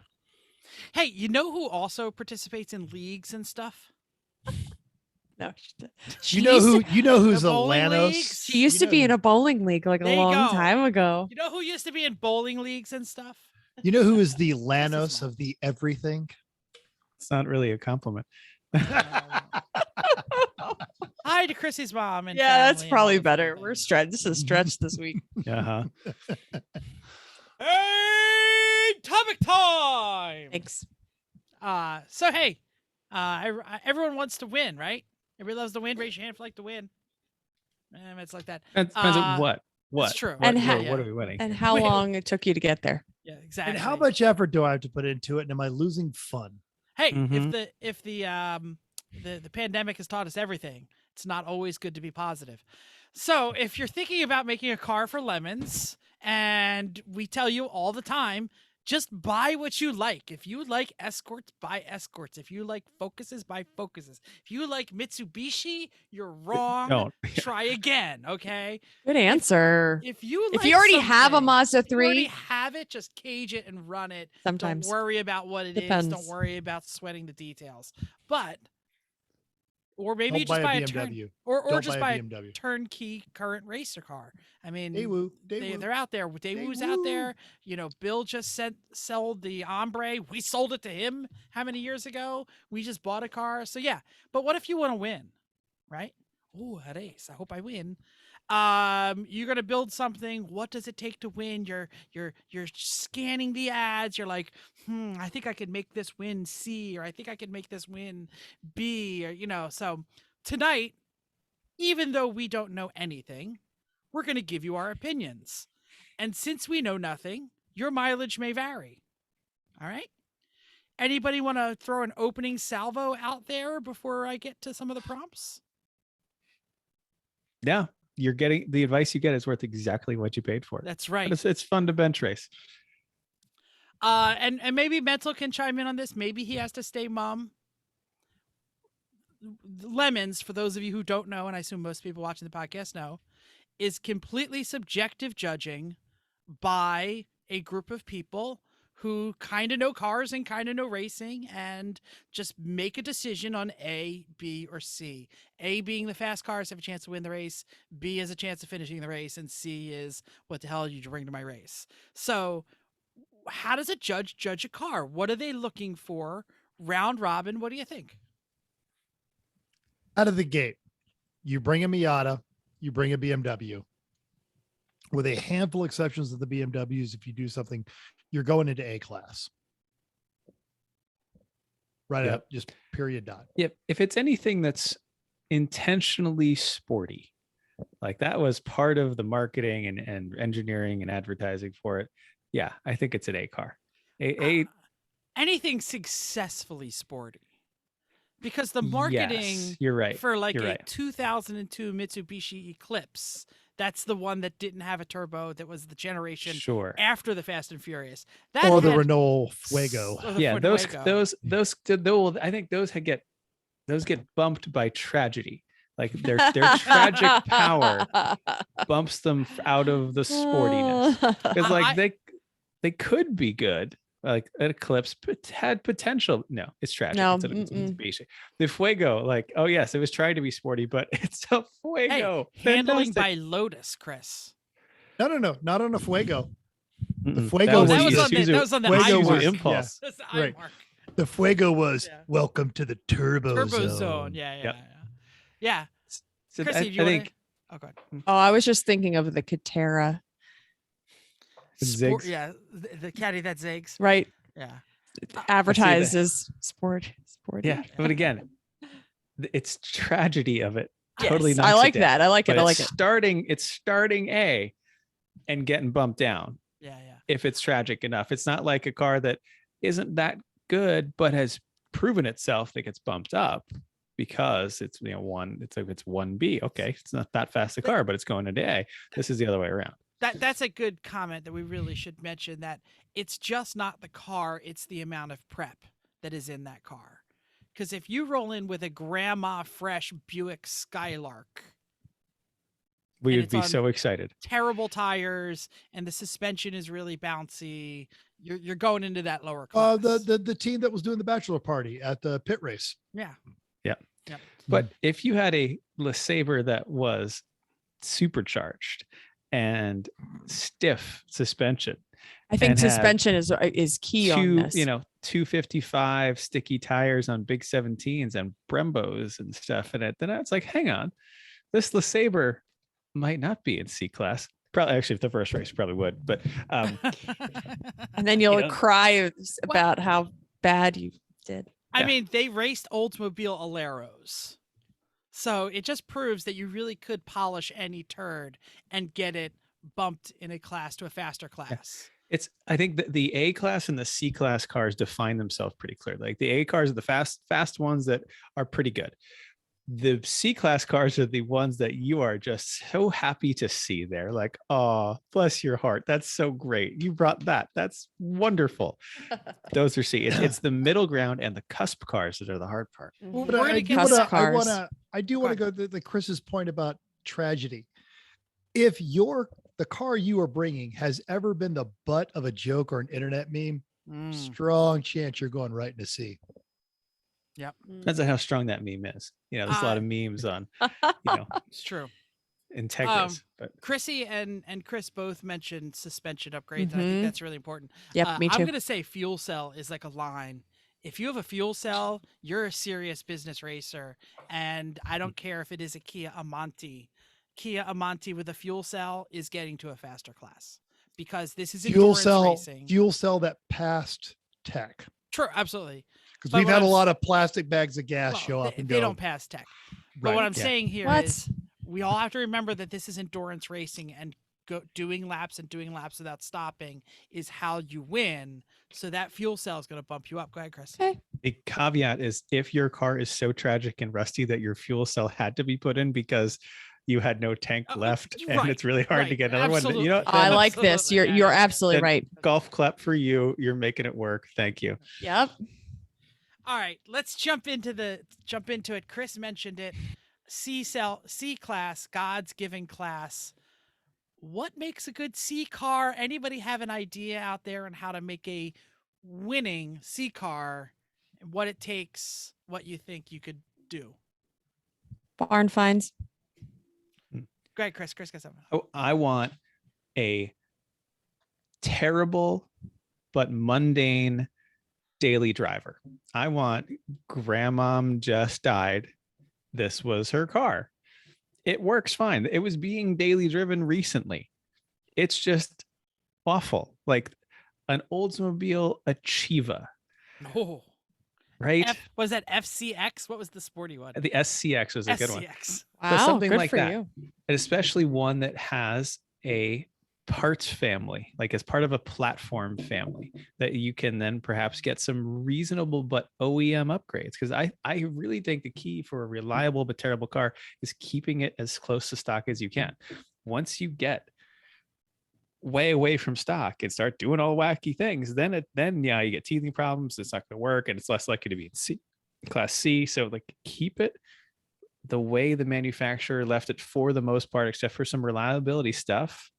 Hey, you know who also participates in leagues and stuff? No, You know who's The bowling Alanos? leagues? she used to be in a bowling league like There a you long go. time ago. You know who used to be in bowling leagues and stuff? You know who is the Chrissy's Lanos mom. of the everything? It's not really a compliment. Hi to Chrissy's mom. And Yeah, that's family and all probably those better. other We're things. stretched. This is stretched this week. Uh-huh. Hey, topic time. Thanks. So hey, everyone wants to win, right? Everybody loves to win. Raise your hand if you like to win. It's like that. It depends on what. That's true. What, And what are we winning? And how Wait. long it took you to get there? Yeah, exactly. And how much effort do I have to put into it? And am I losing fun? Hey, Mhm. if the pandemic has taught us everything, it's not always good to be positive. So if you're thinking about making a car for lemons, and we tell you all the time, just buy what you like. If you like Escorts, buy Escorts. If you like Focuses, buy Focuses. If you like Mitsubishi, you're wrong. Don't. Try again, okay? Good answer. If you If like you already have a something, Mazda if you already 3, have it, just cage it and run it. sometimes. Don't worry about what it is. Depends. Don't worry about sweating the details. But, or maybe Don't you just buy buy a a turn, BMW. or Don't just buy buy a a BMW. turnkey current racer car. I mean, Daewoo, Daewoo. they're out there. Daewoo's out Daewoo. there. You know, Bill just sold the Ombre. We sold it to him how many years ago? We just bought a car. So yeah. But what if you want to win, right? Ooh, a race. I hope I win. You're gonna build something. What does it take to win? You're scanning the ads. You're like, I think I could make this win C, or I think I could make this win B, or So tonight, even though we don't know anything, we're gonna give you our opinions. And since we know nothing, your mileage may vary. All right? Anybody want to throw an opening salvo out there before I get to some of the prompts? Yeah. You're getting the advice you get is worth exactly what you paid for. That's right. But it's fun to bench race. And maybe Mental can chime in on this. Maybe he has to stay mum. Lemons, for those of you who don't know, and I assume most people watching the podcast know, is completely subjective judging by a group of people who kind of know cars and kind of know racing, and just make a decision on A, B, or C. A being the fast cars have a chance to win the race. B has a chance of finishing the race. And C is, what the hell did you bring to my race? So how does a judge a car? What are they looking for? Round robin, what do you think? Out of the gate, you bring a Miata, you bring a BMW. With a handful of exceptions of the BMWs, if you do something, you're going into A class. Right Yep. up, just period dot. Yep. If it's anything that's intentionally sporty, like that was part of the marketing and engineering and advertising for it. Yeah, I think it's an A car. Anything successfully sporty. Because the marketing Yes, you're right. for like You're a right. 2002 Mitsubishi Eclipse, that's the one that didn't have a turbo, that was the generation Sure. after the Fast and Furious. That Or the had- Renault Fuego. or the Yeah, those Fuego. I think those get bumped by tragedy. Like their tragic power bumps them out of the sportiness. Because like they could be good. Like an Eclipse had potential. No, it's tragic. No, It's Mitsubishi. The Fuego, like, oh yes, it was trying to be sporty, but it's a Fuego. Hey, handling Fantastic. by Lotus, Chris. No, not on a Fuego. Mm-mm. Fuego That was was the that was on the Fuego iMark. was- Impulse. That's the Right. iMark. The Fuego was Yeah. welcome to the Turbo, Turbo Zone. Zone. Yeah. Yep. Yeah. So Chrissy, I do you think want to? Okay. Oh, I was just thinking of the Katera, Sport, Zigs. yeah, the caddy that zigs. right? Yeah. Advertised as sporty. yeah, but again, it's tragedy of it. Totally Yes, knocks I it like down. that. I like But it. I like it. It's starting A, and getting bumped down Yeah. if it's tragic enough. It's not like a car that isn't that good but has proven itself that gets bumped up because it's it's 1B. Okay, it's not that fast a car, but it's going into A. This is the other way around. That's a good comment that we really should mention, that it's just not the car, it's the amount of prep that is in that car. Because if you roll in with a grandma fresh Buick Skylark, We And would it's be on so excited. terrible tires, and the suspension is really bouncy, you're going into that lower Uh, class. the team that was doing the bachelor party at the pit race. Yeah. Yeah. Yep. But if you had a LeSabre that was supercharged and stiff suspension, I think and had suspension is key on this. 255 sticky tires on big 17s and Brembos and stuff in it, then it's like, hang on, this LeSabre might not be in C class. Probably, actually, if the first race probably would, but And then you'll you know- cry about how bad you did. I Yeah. mean, they raced Oldsmobile Aleros. So it just proves that you really could polish any turd and get it bumped in a class to a faster class. I think that the A class and the C class cars define themselves pretty clearly. Like the A cars are the fast ones that are pretty good. The C class cars are the ones that you are just so happy to see there. Like, oh, bless your heart. That's so great. You brought that. That's wonderful. Those are C. It's the middle ground and the cusp cars that are the hard part. Well, But we're I gonna do get wanna- cusp cars. I do want to go to the Chris's point about tragedy. If the car you are bringing has ever been the butt of a joke or an internet meme, Mm, strong chance you're going right into C. Depends on how strong that meme is. There's a lot of memes on, it's true. Integras. But Chrissy and Chris both mentioned suspension upgrades. And I Mhm. think that's really important. Yep, me I'm too. going to say fuel cell is like a line. If you have a fuel cell, you're a serious business racer. And I don't care if it is a Kia Amante. Kia Amante with a fuel cell is getting to a faster class because this is Fuel endurance cell, racing. fuel cell that passed tech. True, absolutely. Because But we've what had a I'm lot of plastic bags of gas Well, show up they, and they go. don't pass tech. But Right, what I'm yeah. saying here What? is we all have to remember that this is endurance racing, and doing laps without stopping is how you win. So that fuel cell is going to bump you up. Go ahead, Chris. Okay. the caveat is if your car is so tragic and rusty that your fuel cell had to be put in because you had no tank left and right, it's really hard to get another one. absolutely. I Then like this. Absolutely, You're yeah. absolutely Then- right. golf clap for you. You're making it work. Thank you. Yep. All right, let's jump into it. Chris mentioned it. C class, God's given class. What makes a good C car? Anybody have an idea out there on how to make a winning C car? What it takes? What you think you could do? Barn finds. Go ahead, Chris. Chris got something. Oh, I want a terrible but mundane daily driver. I want grandmom just died. This was her car. It works fine. It was being daily driven recently. It's just awful. Like an Oldsmobile Achieva, Oh, right? was that FCX? What was the sporty one? The SCX was a good one. SCX. Wow. something Good like for that. you. And especially one that has a parts family, like as part of a platform family that you can then perhaps get some reasonable but OEM upgrades. Because I really think the key for a reliable but terrible car is keeping it as close to stock as you can. Once you get way away from stock and start doing all wacky things, then you get teething problems. It's not going to work, and it's less likely to be in class C. So like keep it the way the manufacturer left it for the most part, except for some reliability stuff,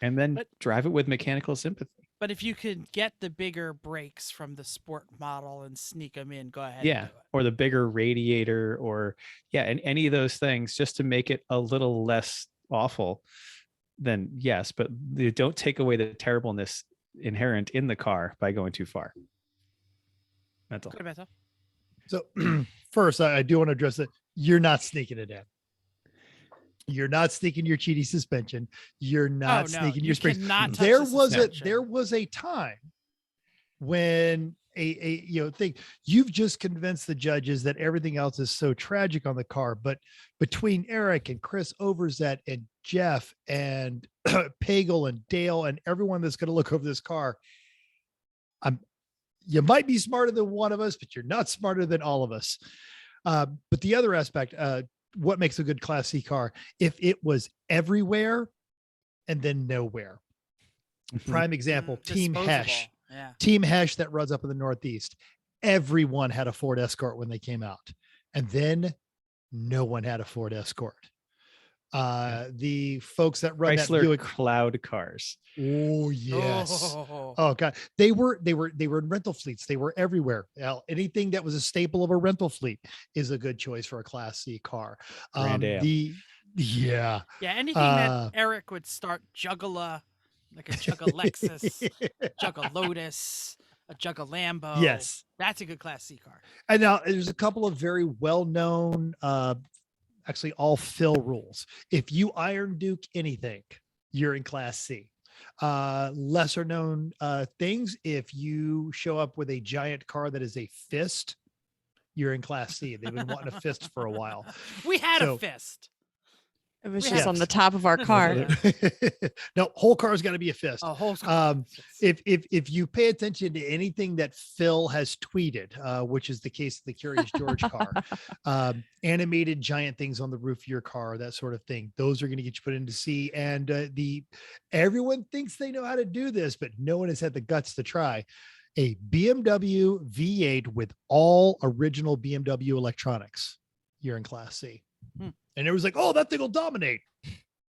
and then drive it with mechanical sympathy. But if you could get the bigger brakes from the sport model and sneak them in, go ahead. Yeah. And do it. Or the bigger radiator, or and any of those things just to make it a little less awful, then yes, but they don't take away the terribleness inherent in the car by going too far. That's all. Go ahead, Beto. So first, I do want to address that you're not sneaking it in. You're not sneaking your cheaty suspension. You're not Oh, no, sneaking you your springs. cannot touch There the was suspension. there was a time when think you've just convinced the judges that everything else is so tragic on the car, but between Eric and Chris Overzet and Jeff and Pagel and Dale and everyone that's going to look over this car, you might be smarter than one of us, but you're not smarter than all of us. But the other aspect, what makes a good Class C car? If it was everywhere and then nowhere. Prime example, Team Hesh. Yeah. Team Hesh that runs up in the Northeast. Everyone had a Ford Escort when they came out. And then no one had a Ford Escort. The folks that run Chrysler that Buick Cloud cars. Oh yes. Oh. Oh god. They were in rental fleets. They were everywhere. Anything that was a staple of a rental fleet is a good choice for a Class C car. Grand Am. Yeah, anything that Eric would start Juggala, like a Jugga Lexus, Jugga Lotus, a Jugga Lambo. Yes. That's a good Class C car. And now there's a couple of very well-known actually all fill rules. If you Iron Duke anything, you're in Class C. Lesser known things, if you show up with a giant car that is a fist, you're in Class C. They've been wanting a fist for a while. We had a fist. It was We just have- on the top of our car. No, whole car's got to be a fist. A whole If you pay attention to anything that Phil has tweeted, which is the case of the Curious George car, animated giant things on the roof of your car, that sort of thing, those are going to get you put into C. And everyone thinks they know how to do this, but no one has had the guts to try. A BMW V8 with all original BMW electronics, you're in Class C. And it was like, oh, that thing will dominate.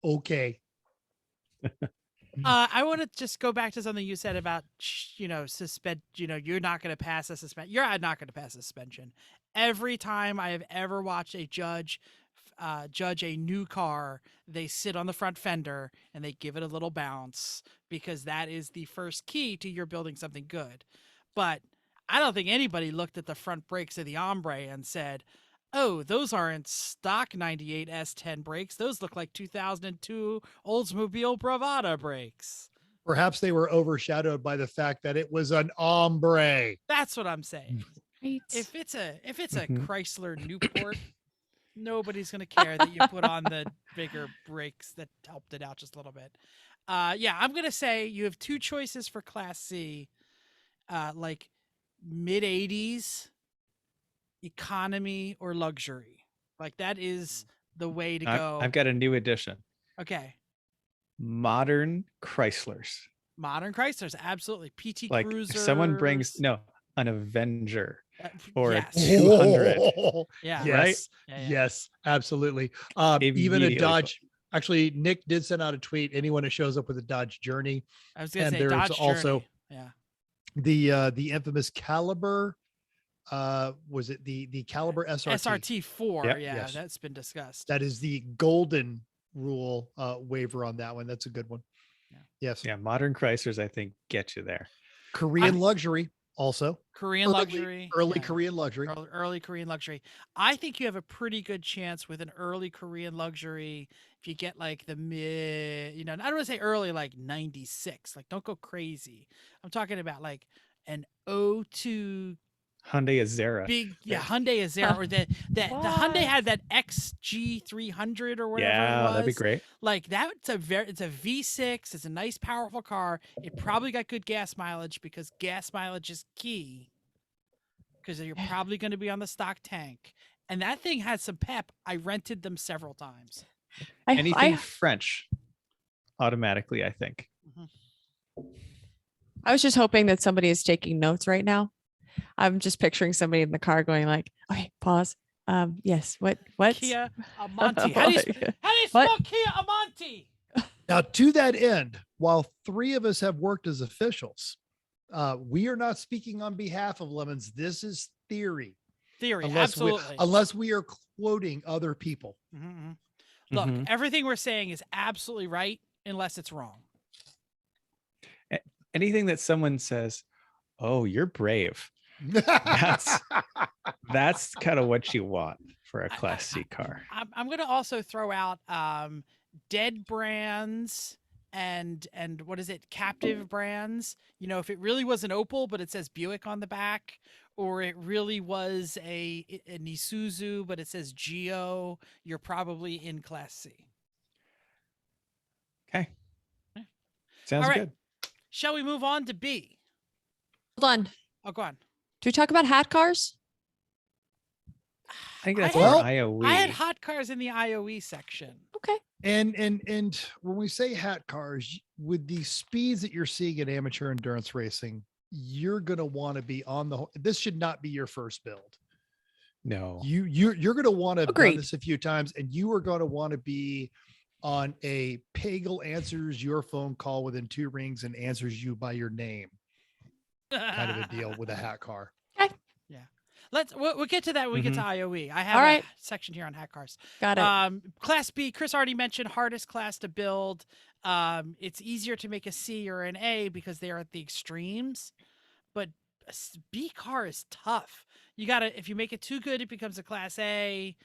Okay. I want to just go back to something you said about, suspend, you're not going to pass a suspension. You're not going to pass a suspension. Every time I have ever watched a judge judge a new car, they sit on the front fender and they give it a little bounce, because that is the first key to your building something good. But I don't think anybody looked at the front brakes of the Ombre and said, oh, those aren't stock 98 S10 brakes. Those look like 2002 Oldsmobile Bravada brakes. Perhaps they were overshadowed by the fact that it was an Ombre. That's what I'm saying. Right. If it's a Mhm. Chrysler Newport, nobody's gonna care that you put on the bigger brakes that helped it out just a little bit. Yeah, I'm gonna say you have two choices for Class C, like mid 80s. Economy or luxury. Like that is the way to go. I've got a new addition. Okay. Modern Chryslers. Modern Chryslers, absolutely. PT Like Cruiser. if someone brings an Avenger or yes. a 200. Yeah. Yes. Right? Yeah. Yes, absolutely. Even a Immediately Dodge. Actually, Nick did send out a tweet. Anyone who shows up with a Dodge Journey, I was gonna and say there's Dodge also Journey. Yeah. the infamous Caliber. Was it the Caliber SRT? SRT4. Yep. Yeah, Yes. that's been discussed. That is the golden rule waiver on that one. That's a good one. Yeah. Yes. Yeah, modern Chryslers, I think, get you there. Korean luxury also. Korean Early- luxury. Early yeah. Korean luxury. Early Korean luxury. I think you have a pretty good chance with an early Korean luxury if you get like the mid, I don't want to say early, like 96. Like, don't go crazy. I'm talking about like an 02 Hyundai Azera. big, Hyundai Azera, or the Hyundai had that XG300 or whatever. Yeah, it was. that'd be great. Like that, it's a V6. It's a nice, powerful car. It probably got good gas mileage, because gas mileage is key. Because you're probably going to be on the stock tank, and that thing had some pep. I rented them several times. Anything French, automatically, I think. I was just hoping that somebody is taking notes right now. I'm just picturing somebody in the car going like, okay, pause. Yes. What? Kia Amante. How do you What? spell Kia Amante? Now, to that end, while three of us have worked as officials, we are not speaking on behalf of Lemons. This is theory. Theory, Unless absolutely. unless we are quoting other people. Mhm. Look, Mhm. everything we're saying is absolutely right, unless it's wrong. Anything that someone says, oh, you're brave. That's kind of what you want for a Class C car. I'm going to also throw out dead brands and what is it, captive brands. You know, if it really was an Opel but it says Buick on the back, or it really was an Isuzu but it says Geo, you're probably in Class C. Okay. Yeah. Sounds All right. good. Shall we move on to B? Hold on. Oh, go on. Do we talk about hat cars? I think that's I more had- IOE. I had hot cars in the IOE section. Okay. And when we say hat cars, with the speeds that you're seeing in amateur endurance racing, you're gonna want to be on the. This should not be your first build. No. You're gonna want to have done Agreed. this a few times, and you are going to want to be on a Pagel answers your phone call within 2 rings and answers you by your name kind of a deal with a hat car. We'll get to that when we get to IOE. I have All right. a section here on hat cars. Got it. Class B, Chris already mentioned, hardest class to build. It's easier to make a C or an A because they are at the extremes, but a B car is tough. You gotta, if you make it too good, it becomes a Class A.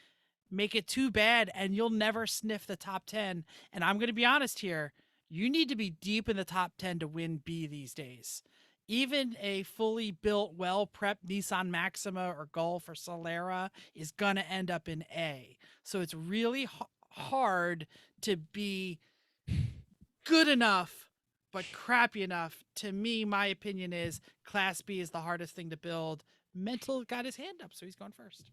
Make it too bad, and you'll never sniff the top 10. And I'm gonna be honest here, you need to be deep in the top 10 to win B these days. Even a fully built, well-prepped Nissan Maxima or Golf or Solera is going to end up in A. So it's really hard to be good enough, but crappy enough. To me, my opinion is Class B is the hardest thing to build. Mental got his hand up, so he's going first.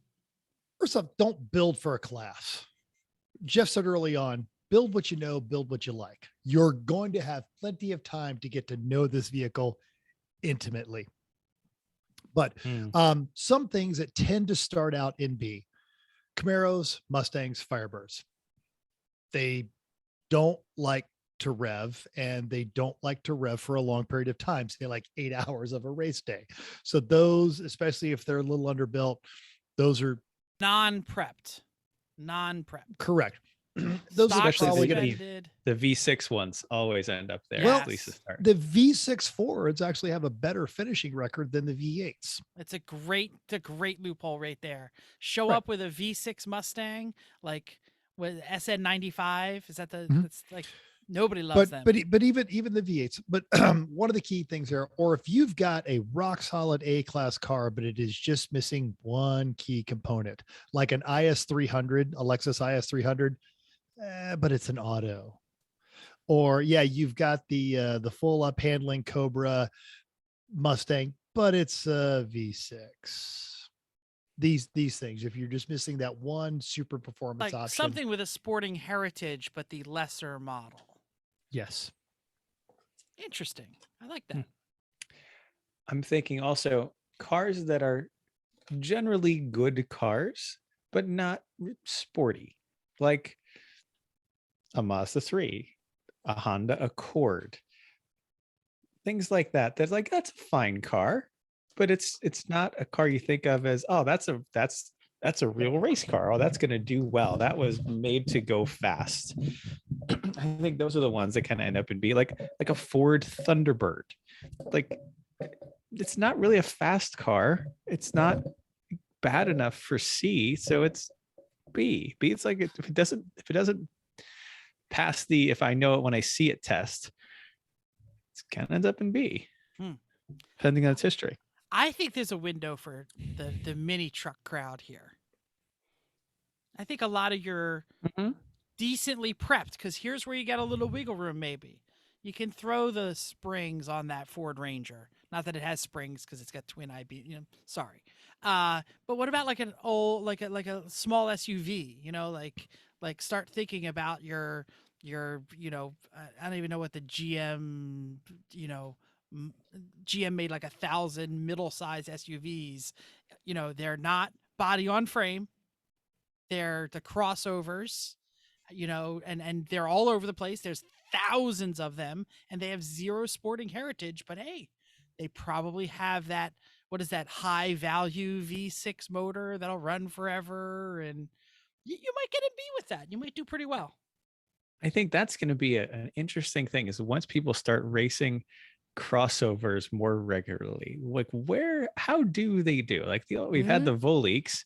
First off, don't build for a class. Jeff said early on, build what you know, build what you like. You're going to have plenty of time to get to know this vehicle intimately. But some things that tend to start out in B: Camaros, Mustangs, Firebirds. They don't like to rev, and they don't like to rev for a long period of time, say like 8 hours of a race day. So those, especially if they're a little underbuilt, those are non-prepped. Correct. Those are Especially probably the- going to suspended. The V6 ones always end up there. Well, At least to start. the V6 Fords actually have a better finishing record than the V8s. It's a great loophole right there. Show Right. up with a V6 Mustang, like with SN95. Is that the? Mhm. That's like nobody loves them. But even the V8s. But one of the key things there, or if you've got a rock solid A class car, but it is just missing one key component, like an IS300, a Lexus IS300, but it's an auto. Or you've got the full up handling Cobra Mustang, but it's a V6. These things, if you're just missing that one super performance like option, something with a sporting heritage, but the lesser model. yes. Interesting. I like that. I'm thinking also cars that are generally good cars, but not sporty, like a Mazda 3, a Honda Accord, things like that. That's like, that's a fine car, but it's not a car you think of as, oh, that's a real race car. Oh, that's going to do well. That was made to go fast. I think those are the ones that kind of end up in B, like a Ford Thunderbird. Like, it's not really a fast car. It's not bad enough for C, so it's B. B, it's like if it doesn't pass the if I know it when I see it test, it kind of ends up in B, depending on its history. I think there's a window for the mini truck crowd here. I think a lot of your decently prepped, because here's where you got a little wiggle room. Maybe you can throw the springs on that Ford Ranger. Not that it has springs because it's got twin IB. Sorry. But what about like an old, like a small SUV? Like start thinking about your I don't even know what the GM GM made like 1,000 middle-sized SUVs. They're not body on frame. They're the crossovers, and they're all over the place. There's thousands of them, and they have zero sporting heritage. But hey, they probably have that. What is that high value V6 motor that'll run forever? And you might get in B with that. You might do pretty well. I think that's going to be an interesting thing is once people start racing crossovers more regularly, like how do they do? Like we've had the Volix,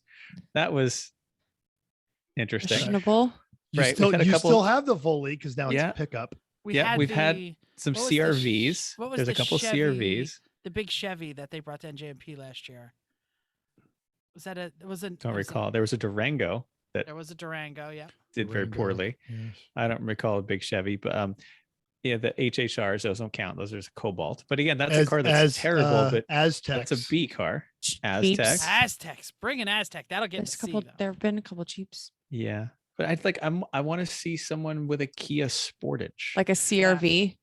that was interesting. Questionable. You Right, still we've had a couple- still have the Voley because now it's Yeah. a pickup. we've had some what was the CRVs. what was There's a the couple Chevy, CRVs. The big Chevy that they brought to NJMP last year. Was that a? It wasn't. Don't recall. There was a Durango that There was a Durango. Yeah. did very Durango, poorly. yes. I don't recall a big Chevy, but yeah, the HHRs, those don't count. Those are a Cobalt. But again, that's a car that's terrible, but Aztecs. that's a B car. Jeeps. Aztec. Aztecs. Bring an Aztec. That'll get There's a to couple. see, though. There have been a couple Jeeps, Yeah. But I want to see someone with a Kia Sportage. like a CRV,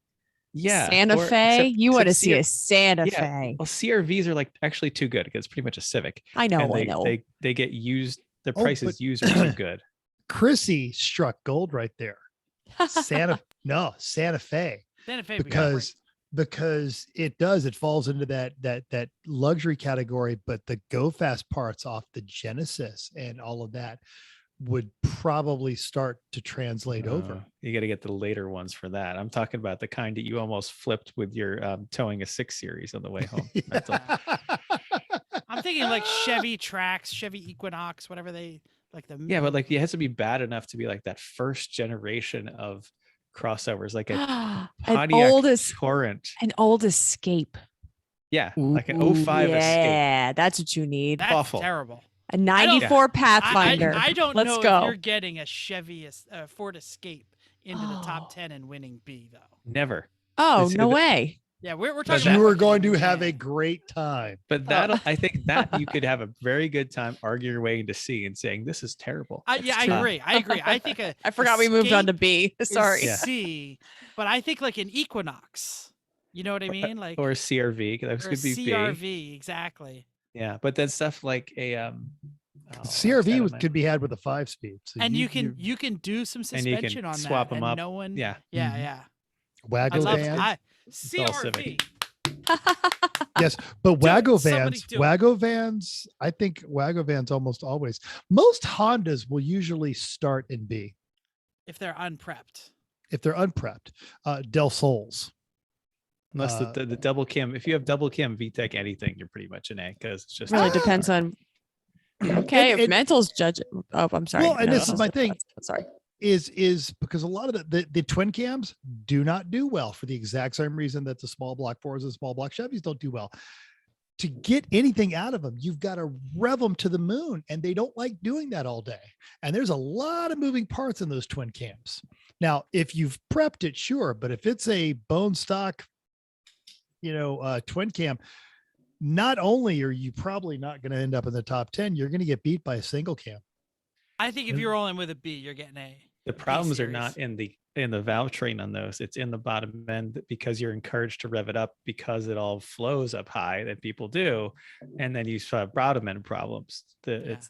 yeah. Santa or Fe. except- You want to except see a Santa yeah. Fe? Well, CRVs are like actually too good because it's pretty much a Civic. I know. And I know. They get used. The Oh, prices but- used are too good. Chrissy struck gold right there. Santa Fe. Santa Fe. we gotta bring. because it falls into that luxury category, but the go fast parts off the Genesis and all of that would probably start to translate over. You got to get the later ones for that. I'm talking about the kind that you almost flipped with your towing a 6 Series on the way home. That's all. I'm thinking like Chevy Trax, Chevy Equinox, whatever they like. Yeah, but like it has to be bad enough to be like that first generation of crossovers, like a an Pontiac old Torrent. an old Escape. Yeah, like an 05 Escape. Yeah, that's what you need. That's awful. terrible. A '94 Pathfinder. I don't Let's know go. if you're getting a Ford Escape into the top 10 and winning B though. Never. Oh, It's- no way. Yeah, we're But talking. that- You about are going to fucking have a man. great time. But I think that you could have a very good time arguing your way into C and saying this is terrible. Yeah, I agree. I think I forgot we moved on to Escape B. is Sorry. Yeah. C, but I think like an Equinox. You know what I mean? Like Or a CRV. That or a could be B. CRV, exactly. Yeah, but then stuff like a CRV could be had with a 5-speed. So And you can do some and you suspension can on swap that, them and up. no one. Yeah. yeah, Mhm. yeah. I Wago love van. all CRV. Civic. Yes, but Do it. Wago Somebody vans, do it. Wago vans, I think Wago vans almost always. Most Hondas will usually start in B If they're unprepped. if they're unprepped. Del Sols. Unless the double cam, if you have double cam VTEC anything, you're pretty much an A because it's just Really depends on. Okay, if and- mental's judge. Oh, I'm sorry. Well, and this is my thing. Sorry. is because a lot of the twin cams do not do well for the exact same reason that the small block Fords and small block Chevys don't do well. To get anything out of them, you've got to rev them to the moon, and they don't like doing that all day. And there's a lot of moving parts in those twin cams. Now, if you've prepped it, sure, but if it's a bone stock, twin cam, not only are you probably not going to end up in the top 10, you're going to get beat by a single cam. I think if you're rolling with a B, you're getting A. the problems are series. not in the valve train on those. It's in the bottom end because you're encouraged to rev it up because it all flows up high that people do, and then you have bottom end problems. It's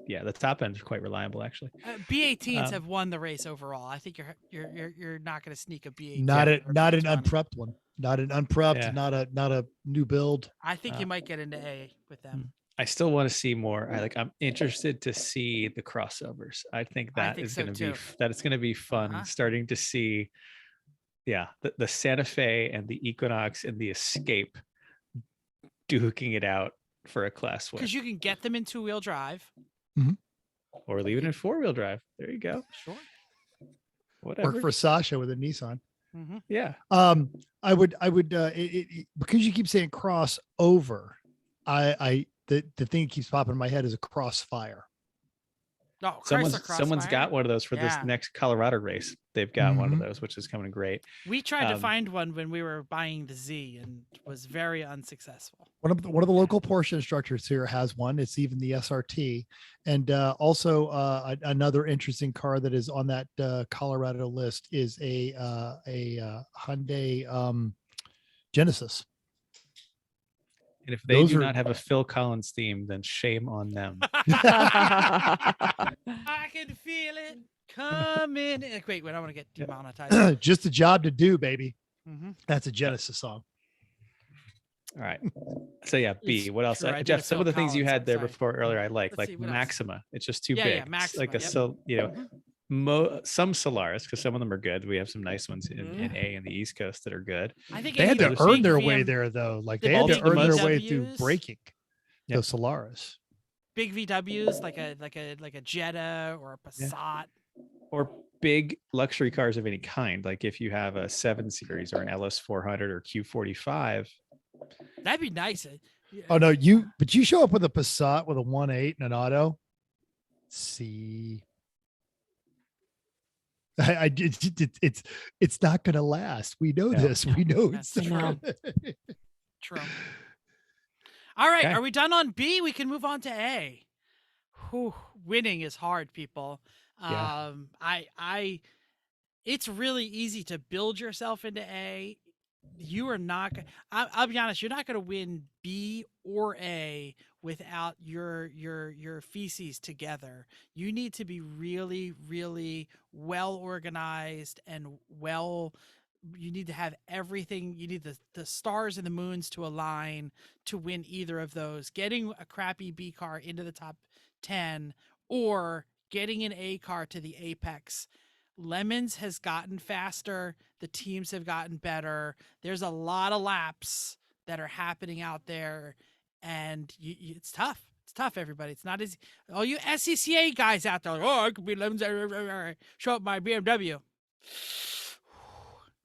the top end is quite reliable actually. B18s have won the race overall. I think you're not going to sneak a B18. Not or an B20. unprepped one. Not an unprepped, Yeah. not a new build. I think you might get into A with them. I still want to see more. I'm interested to see the crossovers. I think I that think is so going to be too. that it's going to be fun Uh-huh. starting to see the Santa Fe and the Equinox and the Escape duking it out for a class win, Because you can get them in 2-wheel drive. or leave it in 4-wheel drive. There you go. Sure. Whatever. Work for Sasha with a Nissan. Mm-hmm. Yeah. I would because you keep saying crossover. The thing that keeps popping in my head is a crossfire. Oh, Someone's Crossfire. got one of those for this Yeah. next Colorado race. They've got one of Mhm. those, which is coming great. We tried to Um, find one when we were buying the Z and was very unsuccessful. One of the local Porsche instructors here has one. It's even the SRT, and also another interesting car that is on that Colorado list is a Hyundai Genesis. And if they Those do are- not have a Phil Collins theme, then shame on them. I can feel it coming. Wait, I want to get demonetized. Just a job to do, baby. Mhm. That's a Genesis song. All right. So yeah, B. It's- What else? sure, I did Jeff, a some Phil of the things you Collins, had I'm there sorry. before earlier, I Let's like see, what else? Maxima. It's just too Yeah, big. yeah, It's Maxima, like yep. some Solaris, because some of them are good. We have some nice ones in A in the East Coast that are good. I think They had any to of the earn big their way VM there, though. Like the they had to big earn their way through VWs. breaking Yep. those Solaris. Big VWs like a Jetta or a Passat. Or big luxury cars of any kind, like if you have a 7 Series or an LS 400 or Q45. That'd be nice. Yeah. Oh no, but you show up with a Passat with a 1.8 and an auto. See, it's not going to last. We know this. We know That's it's true. True. All right, Okay. are we done on B? We can move on to A. Whew, winning is hard, people. Yeah. It's really easy to build yourself into A. You are not. I'll be honest. You're not going to win B or A without your feces together. You need to be really, really well organized and well. You need to have everything. You need the stars and the moons to align to win either of those. Getting a crappy B car into the top 10 or getting an A car to the apex. Lemons has gotten faster. The teams have gotten better. There's a lot of laps that are happening out there, and it's tough. It's tough, everybody. It's not as all you SCCA guys out there. Like, oh, I could be Lemons. Show up my BMW.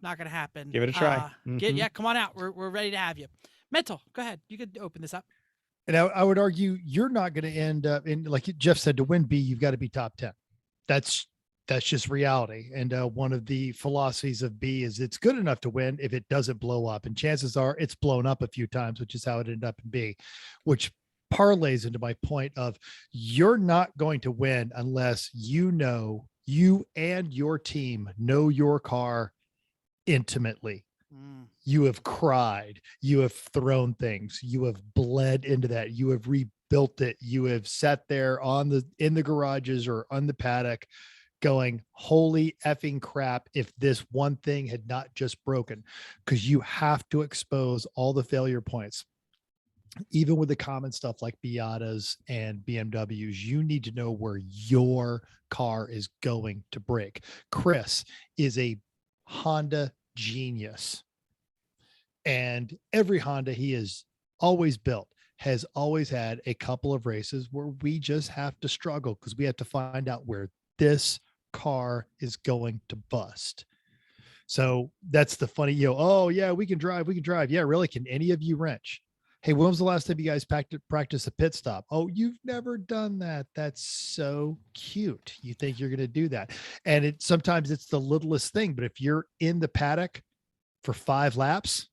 Not gonna happen. Give it a try. Yeah, come on out. We're ready to have you. Mental, go ahead. You could open this up. And I would argue you're not going to end up in, like Jeff said, to win B, you've got to be top 10. That's just reality. And one of the philosophies of B is it's good enough to win if it doesn't blow up. And chances are it's blown up a few times, which is how it ended up in B, which parlays into my point of you're not going to win unless you and your team know your car intimately. You have cried, you have thrown things, you have bled into that, you have rebuilt it, you have sat there in the garages or on the paddock going, holy effing crap, if this one thing had not just broken, because you have to expose all the failure points. Even with the common stuff like Miatas and BMWs, you need to know where your car is going to break. Chris is a Honda genius. And every Honda he has always built has always had a couple of races where we just have to struggle because we have to find out where this car is going to bust. So that's the funny, oh yeah, we can drive. Yeah, really? Can any of you wrench? Hey, when was the last time you guys practice a pit stop? Oh, you've never done that. That's so cute. You think you're going to do that. And sometimes it's the littlest thing, but if you're in the paddock for 5 laps,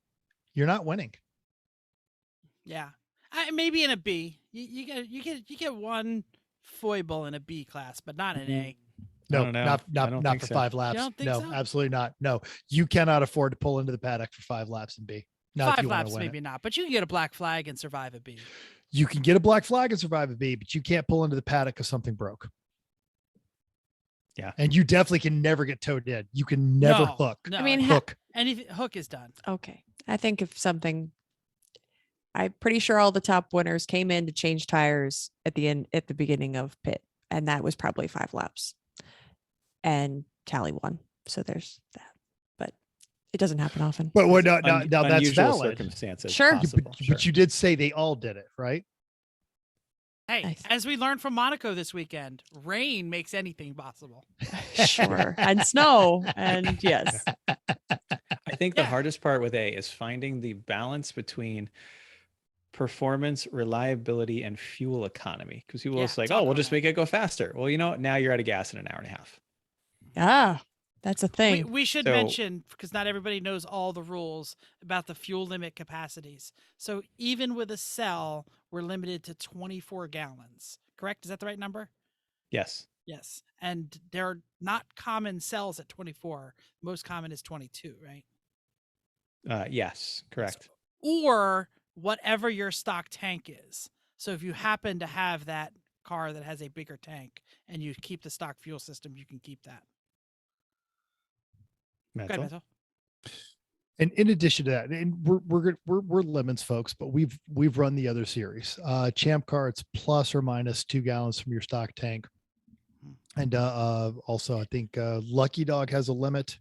you're not winning. Yeah, maybe in a B. You get one foible in a B class, but not an A. No, not think for so. 5 laps. You don't think No, so? absolutely not. No, you cannot afford to pull into the paddock for 5 laps in B. Not if 5 you wanna laps, win maybe it. not, but you can get a black flag and survive a B. You can get a black flag and survive a B, but you can't pull into the paddock because something broke. Yeah. And you definitely can never get towed in. You can never hook. No, I mean, Hook. anything hook is done. Okay. I think if something, I'm pretty sure all the top winners came in to change tires at the beginning of pit. And that was probably 5 laps. And Tally won. So there's that. But it doesn't happen often. But what now that's Unusual valid. circumstances. Sure. Possible, But you did say they all did it, right? Hey, Nice. as we learned from Monaco this weekend, rain makes anything possible. Sure. And snow. And yes. I think the Yeah. hardest part with A is finding the balance between performance, reliability, and fuel economy. Because people Yeah, will say, talk oh, we'll on just that. make it go faster. Well, now you're out of gas in an hour and a half. Ah, that's a thing. We should So- mention, because not everybody knows all the rules about the fuel limit capacities. So even with a cell, we're limited to 24 gallons. Correct? Is that the right number? Yes. Yes. And they're not common cells at 24. Most common is 22, right? Yes, correct. Or whatever your stock tank is. So if you happen to have that car that has a bigger tank and you keep the stock fuel system, you can keep that. Go ahead, Mental. Mental. And in addition to that, and we're lemons folks, but we've run the other series. Champ car, it's plus or minus 2 gallons from your stock tank. And also I think Lucky Dog has a limit.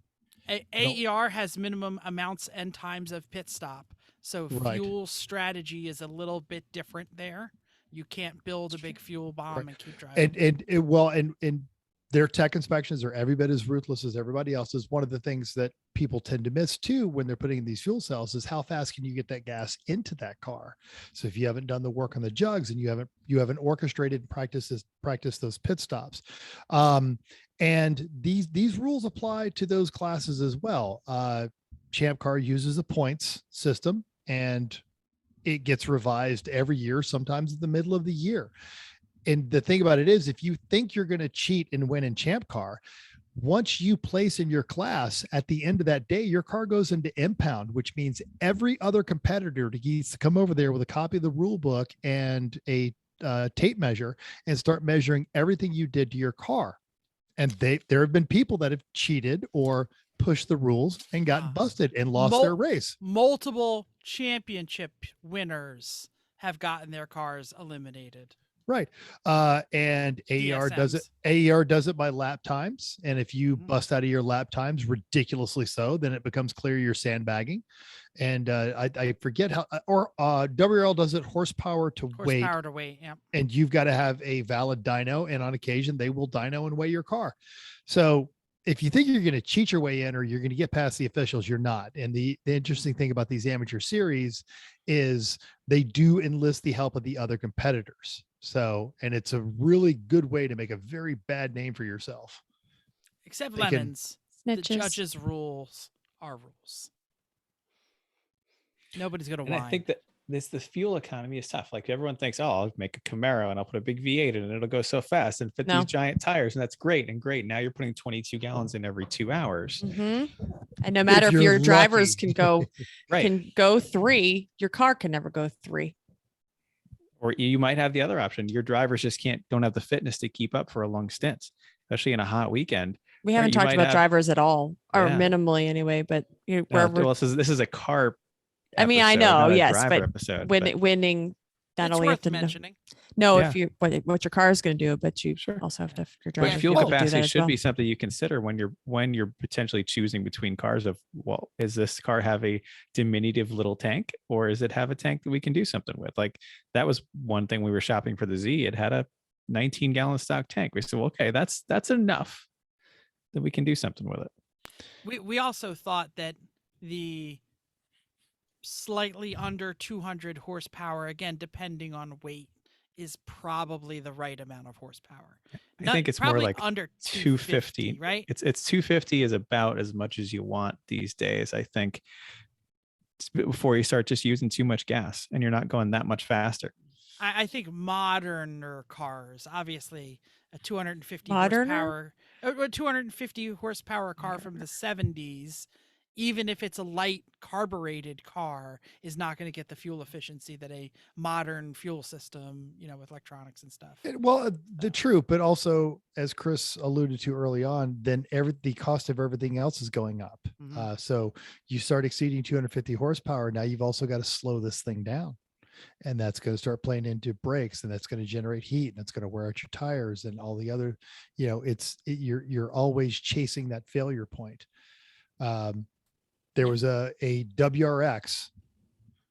AER has minimum amounts and times of pit stop. So Right. fuel strategy is a little bit different there. You can't build a big fuel bomb Right. and keep driving. And their tech inspections are every bit as ruthless as everybody else's. One of the things that people tend to miss too when they're putting in these fuel cells is how fast can you get that gas into that car. So if you haven't done the work on the jugs and you haven't orchestrated and practiced those pit stops, and these rules apply to those classes as well. Champ Car uses a points system, and it gets revised every year, sometimes in the middle of the year. And the thing about it is, if you think you're going to cheat and win in Champ Car, once you place in your class, at the end of that day, your car goes into impound, which means every other competitor needs to come over there with a copy of the rule book and a tape measure and start measuring everything you did to your car. And there have been people that have cheated or pushed the rules and gotten busted and lost their race. Multiple championship winners have gotten their cars eliminated. Right. And AER does it. AER does it by lap times. And if you bust out of your lap times ridiculously so, then it becomes clear you're sandbagging. And I forget how, or WRL does it horsepower to weight. Horsepower to weight, yeah. And you've got to have a valid dyno. And on occasion, they will dyno and weigh your car. So if you think you're going to cheat your way in or you're going to get past the officials, you're not. And the interesting thing about these amateur series is they do enlist the help of the other competitors. So, and it's a really good way to make a very bad name for yourself. Except lemons. The judges' rules are rules. Nobody's going to whine. I think that the fuel economy is tough. Like everyone thinks, oh, I'll make a Camaro and I'll put a big V8 in and it'll go so fast and fit these giant tires. And that's great. And great. Now you're putting 22 gallons in every 2 hours. And no matter if your drivers can go, can go 3, your car can never go 3. Or you might have the other option. Your drivers just don't have the fitness to keep up for a long stint, especially in a hot weekend. We haven't talked about drivers at all, or minimally anyway, but this is a car. I mean, I know, yes, but episode, winning, not only have to mentioning. know if you what your car is going to do, but you also have to. Your but fuel capacity should be something you consider when you're potentially choosing between cars. Of is this car have a diminutive little tank, or is it have a tank that we can do something with? Like that was one thing we were shopping for the Z. It had a 19-gallon stock tank. We said, well, okay, that's enough that we can do something with it. We also thought that the slightly under 200 horsepower, again, depending on weight, is probably the right amount of horsepower. I think it's more like under 250, right? It's 250 is about as much as you want these days, I think, before you start just using too much gas and you're not going that much faster. I think moderner cars, obviously a 250 horsepower, a 250 horsepower car from the 70s, even if it's a light carbureted car, is not going to get the fuel efficiency that a modern fuel system, with electronics and stuff. Well, the truth, but also, as Chris alluded to early on, then the cost of everything else is going up. So you start exceeding 250 horsepower. Now you've also got to slow this thing down. And that's going to start playing into brakes, and that's going to generate heat, and it's going to wear out your tires and all the other, you're always chasing that failure point. There was a WRX,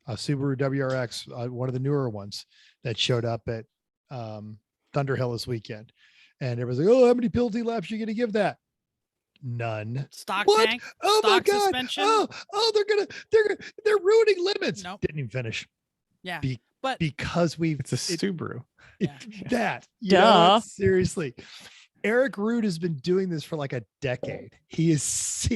a Subaru WRX, one of the newer ones that showed up at Thunderhill this weekend. And everyone's like, oh, how many penalty laps are you going to give that? None. Stock what? Tank? Oh stock my God. Suspension? They're ruining limits. Nope. Didn't even finish. Yeah. But because it's a Subaru. Seriously. Eric Root has been doing this for like a decade. He's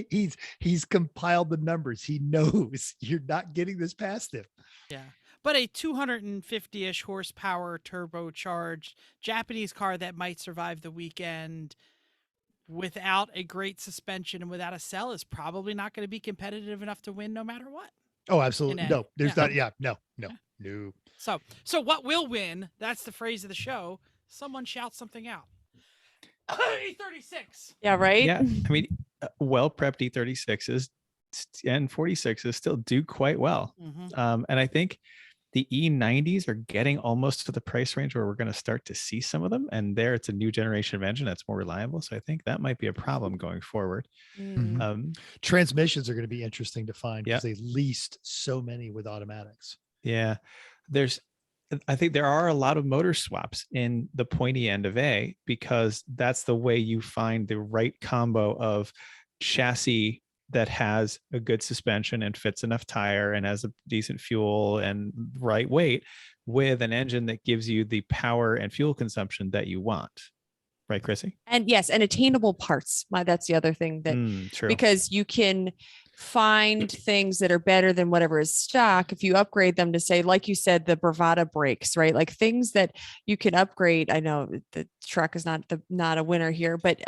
compiled the numbers. He knows you're not getting this past him. Yeah. But a 250-ish horsepower turbocharged Japanese car that might survive the weekend without a great suspension and without a cell is probably not going to be competitive enough to win no matter what. Oh, absolutely. No, there's not. Yeah, no. So what will win? That's the phrase of the show. Someone shout something out. E36. Yeah, right. Yeah, I mean, well-prepped E36s and 46s still do quite well. And I think the E90s are getting almost to the price range where we're going to start to see some of them. And there, it's a new generation of engine that's more reliable. So I think that might be a problem going forward. Transmissions are going to be interesting to find because they leased so many with automatics. Yeah, there's I think there are a lot of motor swaps in the pointy end of A, because that's the way you find the right combo of chassis that has a good suspension and fits enough tire and has a decent fuel and right weight, with an engine that gives you the power and fuel consumption that you want. Right, Chrissy? And yes, and attainable parts. That's the other thing that True. because you can find things that are better than whatever is stock if you upgrade them to, say, like you said, the Bravada brakes, right? Like things that you can upgrade. I know the truck is not a winner here, but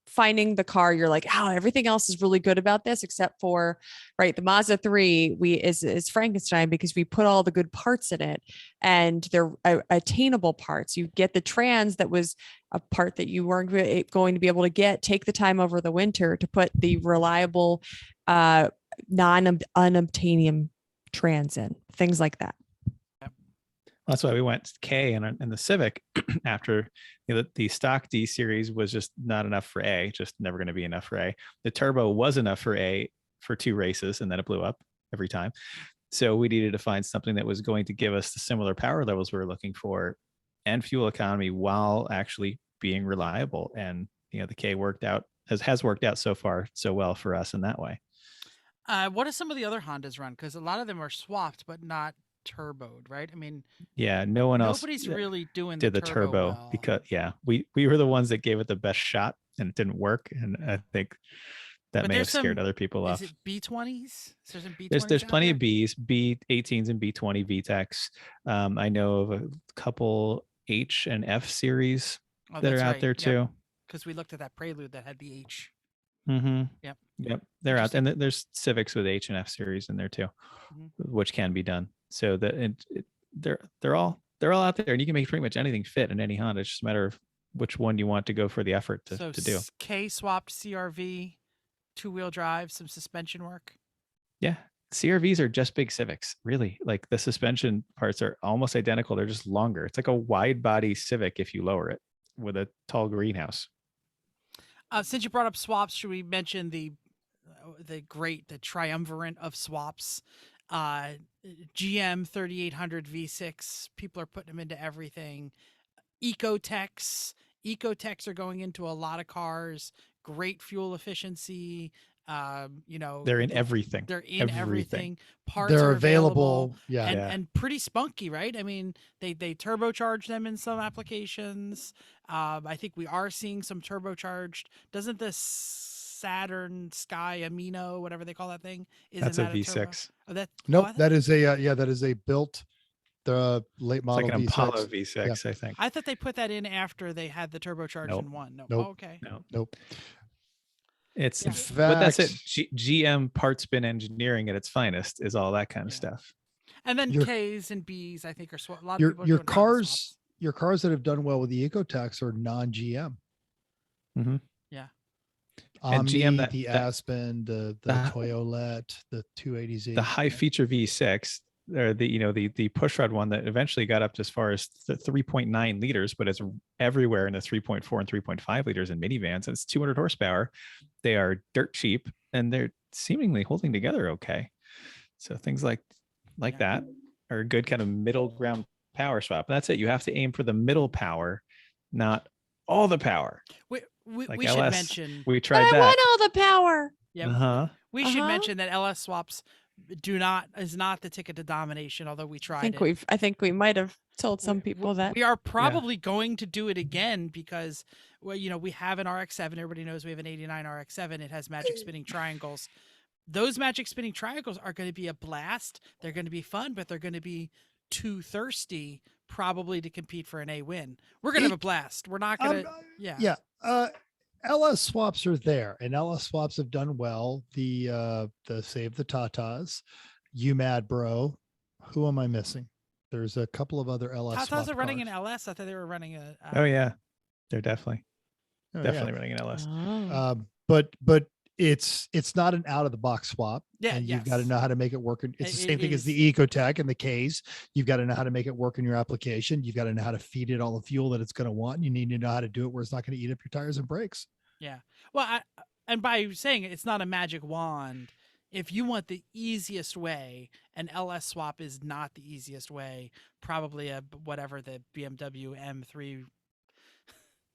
finding the car, you're like, oh, everything else is really good about this except for, right, the Mazda 3 is Frankenstein because we put all the good parts in it and they're attainable parts. You get the trans that was a part that you weren't going to be able to take the time over the winter to put the reliable non-unobtainium trans in, things like that. That's why we went K in the Civic after the stock D series was just not enough for A, just never going to be enough for A. The turbo was enough for A for 2 races, and then it blew up every time. So we needed to find something that was going to give us the similar power levels we were looking for and fuel economy while actually being reliable. And the K worked out, has worked out so far so well for us in that way. What do some of the other Hondas run? Because a lot of them are swapped, but not turboed, right? I mean, yeah, no one else nobody's really doing did the turbo well. because we were the ones that gave it the best shot and it didn't work, and I think that may have scared other people off. Is it B20s? There's some B20s. There's plenty of Bs, B18s and B20 VTECs. I know of a couple H and F series that are out there too. Because we looked at that Prelude that had the H. Mm-hmm. Yep. They're out, and there's Civics with H and F series in there too, which can be done. So that they're all out there, and you can make pretty much anything fit in any Honda. It's just a matter of which one you want to go for the effort to do. K swapped CRV, 2-wheel drive, some suspension work. Yeah, CRVs are just big Civics, really. Like the suspension parts are almost identical. They're just longer. It's like a wide body Civic if you lower it with a tall greenhouse. Since you brought up swaps, should we mention the triumvirate of swaps? GM 3800 V6. People are putting them into everything. Ecotechs are going into a lot of cars. Great fuel efficiency. They're in everything. They're in everything. Parts they're are available. Yeah. And pretty spunky, right? I mean, they turbocharge them in some applications. I think we are seeing some turbocharged. Doesn't the Saturn Sky Amino, whatever they call that thing, that's a V6? Nope, that is a built the late model. It's like an V6. Apollo V6, Yeah. I think. I thought they put that in after they had the turbocharged in one. No. Nope. Oh, okay. Nope. It's Yeah. but that's it. GM part spin engineering at its finest is all that kind of stuff. And then Your- Ks and Bs, I think, are a lot of Your people are your doing Honda cars swaps. your cars that have done well with the Ecotechs are non-GM. Mm-hmm. Yeah. Omni, And GM the Aspen, the Toyolette, the 280Z. The high feature V6, or the pushrod one that eventually got up to as far as the 3.9 liters, but it's everywhere in the 3.4 and 3.5 liters in minivans. And it's 200 horsepower. They are dirt cheap, and they're seemingly holding together okay. So things like that are a good kind of middle ground power swap. And that's it. You have to aim for the middle power, not all the power. We Like should LS, mention. we tried I that. want all the power. Yeah. We should Uh-huh. mention that LS swaps is not the ticket to domination, although we tried I think we might have told some people that. We are probably going to do it again because, we have an RX-7. Everybody knows we have an 89 RX-7. It has magic spinning triangles. Those magic spinning triangles are going to be a blast. They're going to be fun, but they're going to be too thirsty probably to compete for an A win. We're going to have a blast. We're not going to. Yeah. LS swaps are there, and LS swaps have done well. The Save the Tatas, You Mad Bro. Who am I missing? There's a couple of other LS. Tatas are running cars. an LS. I thought they were running a. Oh yeah, they're definitely Oh, running an LS. Oh. But it's not an out of the box swap. Yeah, and you've got to yes. know how to make it work. It's the It same thing as is. the Ecotech and the Ks. You've got to know how to make it work in your application. You've got to know how to feed it all the fuel that it's going to want. You need to know how to do it where it's not going to eat up your tires and brakes. Yeah. Well, and by saying it's not a magic wand, If you want the easiest way, an LS swap is not the easiest way. Probably whatever the BMW M3,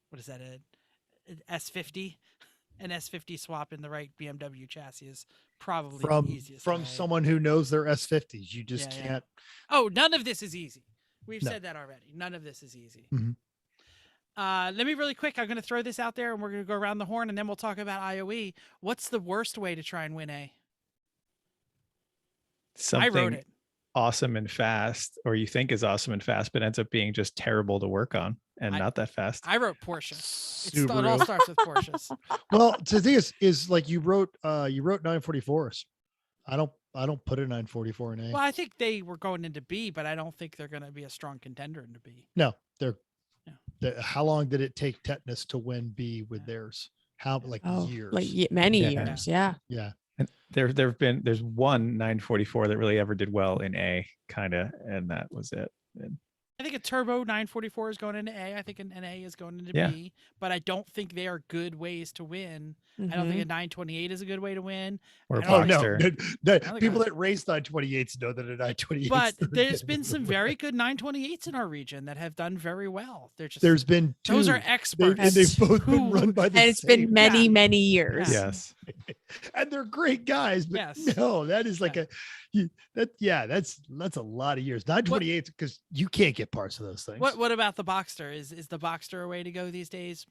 what is that? An S50, an S50 swap in the right BMW chassis is probably the easiest from way. someone who knows their S50s. You just Yeah, yeah. can't. Oh, none of this is easy. We've No. said that already. None of this is easy. Mhm. Let me really quick. I'm going to throw this out there, and we're going to go around the horn, and then we'll talk about IOE. What's the worst way to try and win A? I wrote Something it. awesome and fast, or you think is awesome and fast, but ends up being just terrible to work on and not that fast. I wrote Porsche. It all Subaru. starts with Porsches. Well, the thing is like you wrote 944s. I don't put a 944 in A. Well, I think they were going into B, but I don't think they're going to be a strong contender into B. No, they're. Yeah. How long did it take Tetanus to win B with theirs? How years? Many Yeah. years. Yeah. Yeah. And there's one 944 that really ever did well in A, kind of, and that was it. And I think a turbo 944 is going into A. I think an A is going into Yeah. B, but I don't think they are good ways to win. I don't think a 928 is a good way to win. or I don't- Oh no, Boxster. no, I think people I- that race 928s know that a 928. But there's been some very good 928s in our region that have done very well. They're just There's been two. those are They- experts, and they've both been who- run by the And it's same. been many, Yeah. many years. Yeah. Yes. And they're great guys, but Yes. no, that is like that's a lot of years. 928 because you can't get parts of those things. What about the Boxster? Is the Boxster a way to go these days?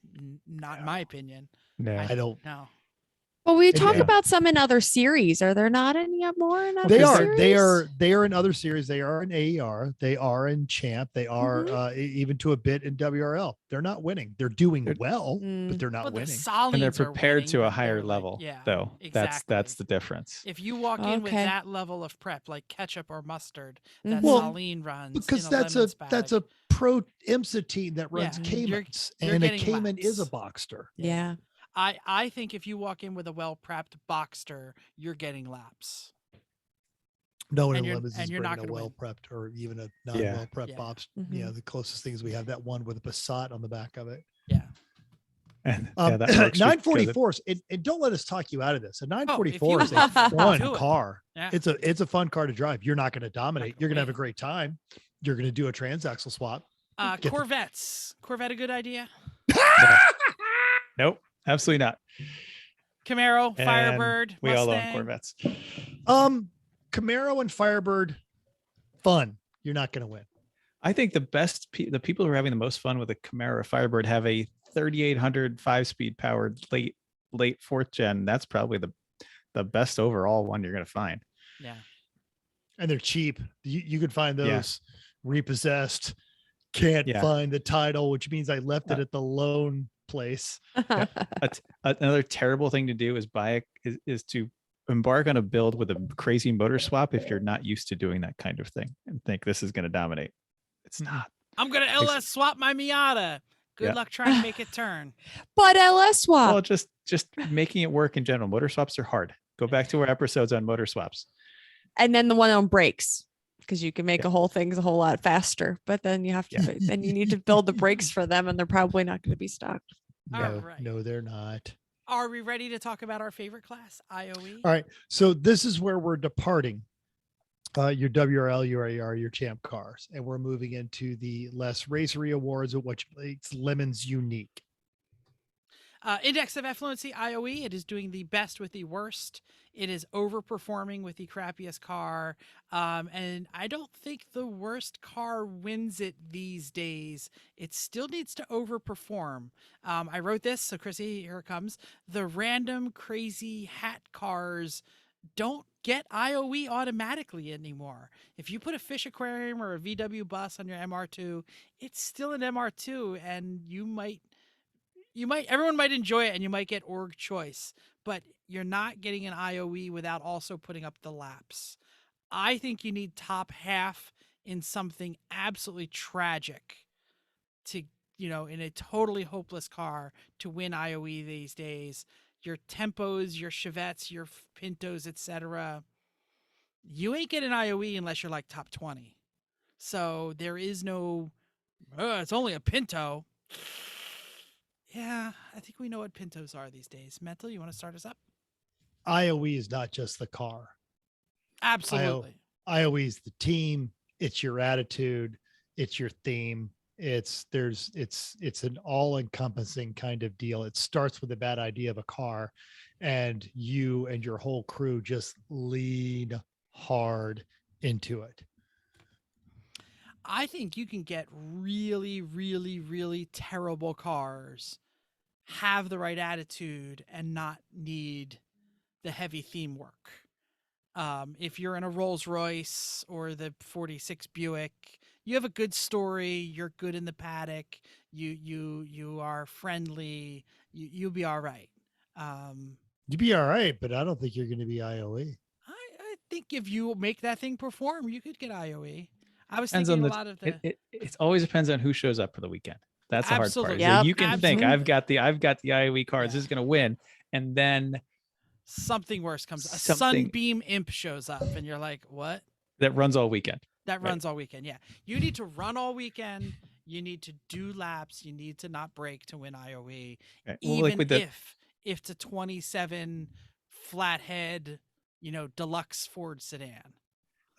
Not in my opinion. No. I don't. No. Well, we talk Yeah. about some in other series. Are there not any more in other They are. series? They are in other series. They are in AER. They are in Champ. They are Mm-hmm. even to a bit in WRL. They're not winning. They're doing They're- well, Mm. but they're not Well, the winning. Solines And they're are prepared winning, to a but higher they're like- level, yeah, though. That's exactly. the difference. If you walk in with Okay. that level of prep, like ketchup or mustard, that Well, Saline runs, Because in a that's lemon that's spag, a pro IMSA team that runs Yeah, Caymans, you're and a getting Cayman is a laps. Boxster. Yeah. I think if you walk in with a well prepped Boxster, you're getting laps. No one And in you're- Lemons and is you're not bringing a gonna well win. prepped or even a non Yeah. well prepped Yeah. Bob's. Mhm. You know, the closest things we have that one with a Passat on the back of it. Yeah. And that works because 944s, and don't let us talk you out of this. A 944 is a love them, fun do it. car. Yeah. It's a fun car to drive. You're not going to dominate. gonna You're going to have a win. great time. You're going to do a transaxle swap. Get the- Corvettes. Corvette a good idea? Nope, absolutely not. Camaro, And Firebird, we all own Mustang. Corvettes. Camaro and Firebird, fun. You're not going to win. I think the people who are having the most fun with a Camaro Firebird have a 3800 5-speed powered late fourth gen. That's probably the best overall one you're going to find. Yeah. And they're cheap. You could find Yeah. those repossessed. Can't Yeah. find the title, which means I left it at the loan place. Another terrible thing to do is is to embark on a build with a crazy motor swap if you're not used to doing that kind of thing and think this is going to dominate. It's not. I'm gonna LS swap my Miata. Good Yeah. luck trying to make it turn. But LS swap. Well, just making it work in general. Motor swaps are hard. Go back to our episodes on motor swaps. And then the one on brakes, because you can make a whole things a whole lot faster. But then you have to, then you need to build the brakes for them, and they're probably not going to be stocked. No, All right. no, they're not. Are we ready to talk about our favorite class, IOE? All right. So this is where we're departing your WRL, your AR, your champ cars, and we're moving into the less racery awards, which makes Lemons unique. Index of Effluency, IOE. It is doing the best with the worst. It is overperforming with the crappiest car. And I don't think the worst car wins it these days. It still needs to overperform. I wrote this, so Chrissy, here it comes. The random crazy hat cars don't get IOE automatically anymore. If you put a fish aquarium or a VW bus on your MR2, it's still an MR2, and everyone might enjoy it and you might get org choice, but you're not getting an IOE without also putting up the laps. I think you need top half in something absolutely tragic to, in a totally hopeless car to win IOE these days. Your Tempos, your Chevettes, your Pintos, etc. You ain't getting IOE unless you're like top 20. So there is no, it's only a Pinto. Yeah, I think we know what Pintos are these days. Mental, you want to start us up? IOE is not just the car. Absolutely. IOE is the team. It's your attitude. It's your theme. It's an all encompassing kind of deal. It starts with a bad idea of a car, and you and your whole crew just lean hard into it. I think you can get really, really, really terrible cars, have the right attitude, and not need the heavy theme work. If you're in a Rolls Royce or the 46 Buick, you have a good story. You're good in the paddock. You are friendly. You'll be all right. You'd be all right, but I don't think you're going to be IOE. I think if you make that thing perform, you could get IOE. I was Depends thinking on a lot of the. it always depends on who shows up for the weekend. That's the hard part. Absolutely. Is that Yep. you can think Absolutely. I've got the IOE cards. Yeah. This is going to win, and then Something worse comes. A Something- Sunbeam Imp shows up, and you're like, "What?" that runs all weekend. That Right. runs all weekend. Yeah, you need to run all weekend. You need to do laps. You need to not break to win IOE. Right. Well, Even like with the if it's a 27 flathead, deluxe Ford sedan.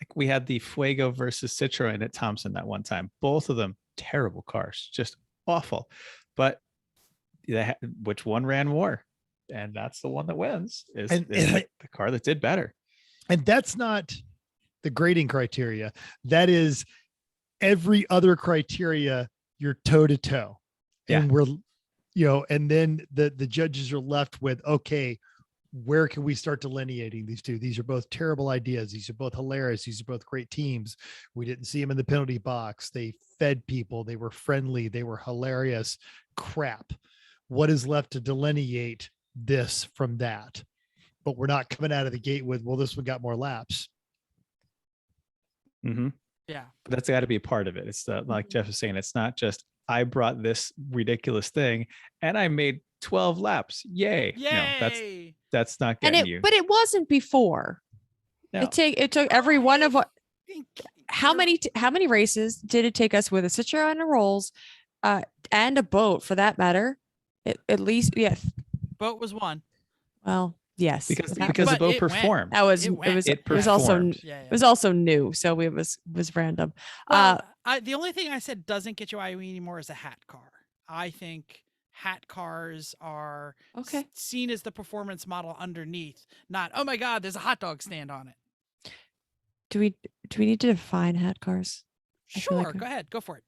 like we had the Fuego versus Citroen at Thompson that one time. Both of them terrible cars, just awful. But which one ran more? And that's the one that wins. Is And- the car that did better. And that's not the grading criteria. That is every other criteria. You're toe to toe. And we're, and then the judges are left with, okay, where can we start delineating these two? These are both terrible ideas. These are both hilarious. These are both great teams. We didn't see them in the penalty box. They fed people. They were friendly. They were hilarious. Crap. What is left to delineate this from that? But we're not coming out of the gate with, well, this one got more laps. Mm-hmm. Yeah. But that's got to be a part of it. It's like Jeff is saying, it's not just I brought this ridiculous thing and I made 12 laps. Yay. Yay. No, that's not And getting you. but it wasn't before. No. It took every one of what think how you're- many races did it take us with a Citroen and a Rolls and a boat for that matter? At least, yes. boat was one. Well, yes. because that, because the But boat it went. performed. that was it it went. was It it was also performed. Yeah, yeah. it was also new, so it was random. Well, the only thing I said doesn't get you IOE anymore is a hat car. I think hat cars are Okay. seen as the performance model underneath, not, oh my God, there's a hot dog stand on it. Do we need to define hat cars? I feel Sure, like go ahead, go for it.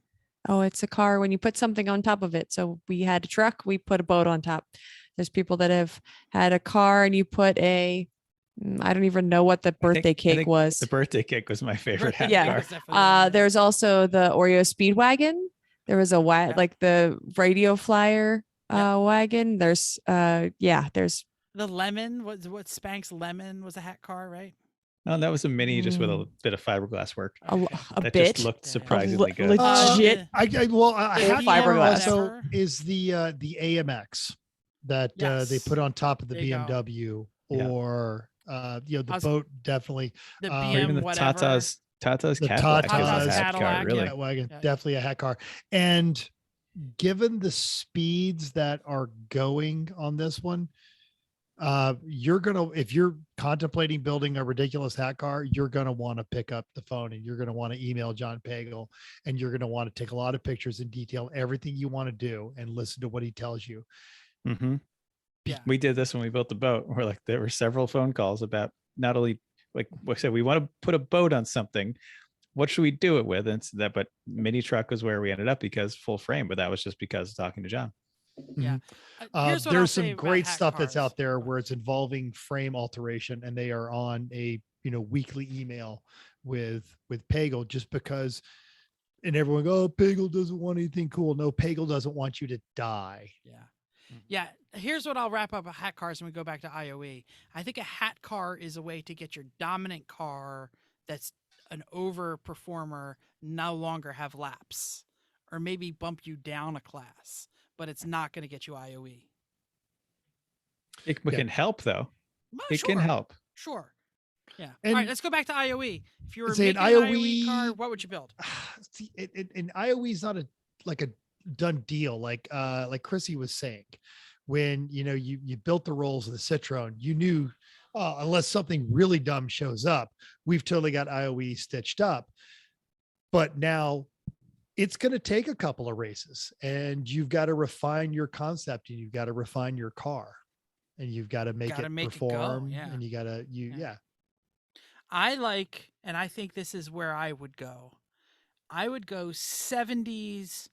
Oh, it's a car when you put something on top of it. So we had a truck, we put a boat on top. There's people that have had a car and you put I don't even know what the birthday cake think was. The birthday cake was my favorite hat Yeah. car. Was definitely one of There's also the Oreo Speedwagon. There was like the radio flyer wagon. There's there's the lemon. What Spanx lemon was a hat car, right? No, that was a mini just with a bit of fiberglass work. a That bit. just looked Yeah. surprisingly good. Legit. A hat car fiberglass. also is the AMX that they Yes. put on top of the There you go. BMW, Yeah. or the was- boat definitely. The Or Or BM even the whatever. Tata's The Cadillac Tata's was a hat car, Cadillac, really. That wagon, Yeah. definitely a hat car. And given the speeds that are going on this one, if you're contemplating building a ridiculous hat car, you're going to want to pick up the phone and you're going to want to email John Pagel, and you're going to want to take a lot of pictures and detail everything you want to do and listen to what he tells you. Mm-hmm. Yeah. We did this when we built the boat. We're like, there were several phone calls about not only like I said, we want to put a boat on something. What should we do it with? And it's that, but mini truck was where we ended up because full frame, but that was just because of talking to John. Yeah. Here's what I'll There's say some about great hat stuff that's cars. out there where it's involving frame alteration, and they are on a weekly email with Pagel, just because. And everyone go, oh, Pagel doesn't want anything cool. No, Pagel doesn't want you to die. Yeah. Yeah. Here's what I'll wrap up with hat cars and we go back to IOE. I think a hat car is a way to get your dominant car that's an over performer no longer have laps, or maybe bump you down a class, but it's not going to get you IOE. It Yeah. can help though. Well, It can sure, help. Sure. Yeah. And- All right, let's go back to IOE. If you were Say an making an IOE IOE car, what would you build? See, and IOE is not a done deal. Like Chrissy was saying, when you built the rolls of the Citroen, you knew unless something really dumb shows up. We've totally got IOE stitched up, but now it's going to take a couple of races, and you've got to refine your concept, and you've got to refine your car, and you've got to make Gotta it make it go, perform, yeah. and you got to Yeah. And I think this is where I would go. I would go 70s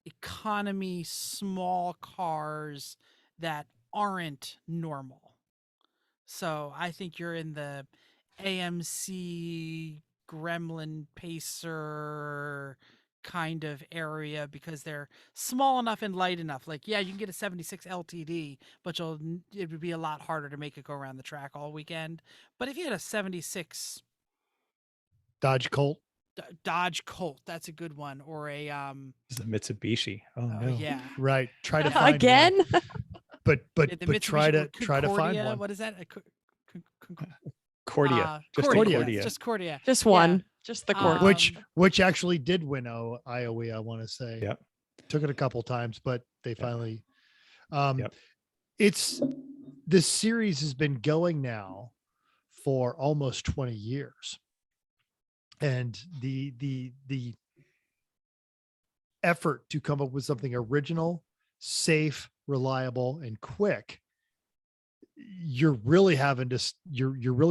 economy small cars that aren't normal. So I think you're in the AMC Gremlin Pacer kind of area because they're small enough and light enough. Like, yeah, you can get a 76 LTD, but it would be a lot harder to make it go around the track all weekend. But if you had a 76 Dodge Colt. Dodge Colt, that's a good one, or a It's a Mitsubishi. Oh no. yeah, Right. Try to find Again. one. But the try Mitsubishi to find Concordia, one. What is that? Cordia. Just a Cordia. Cordia. Just Cordia. Just Yeah. one. Just the court. Which actually did win IOE, I want to say. Yep. Took it a couple times, but they finally Yep. This series has been going now for almost 20 years. And the effort to come up with something original, safe, reliable, and quick, you're really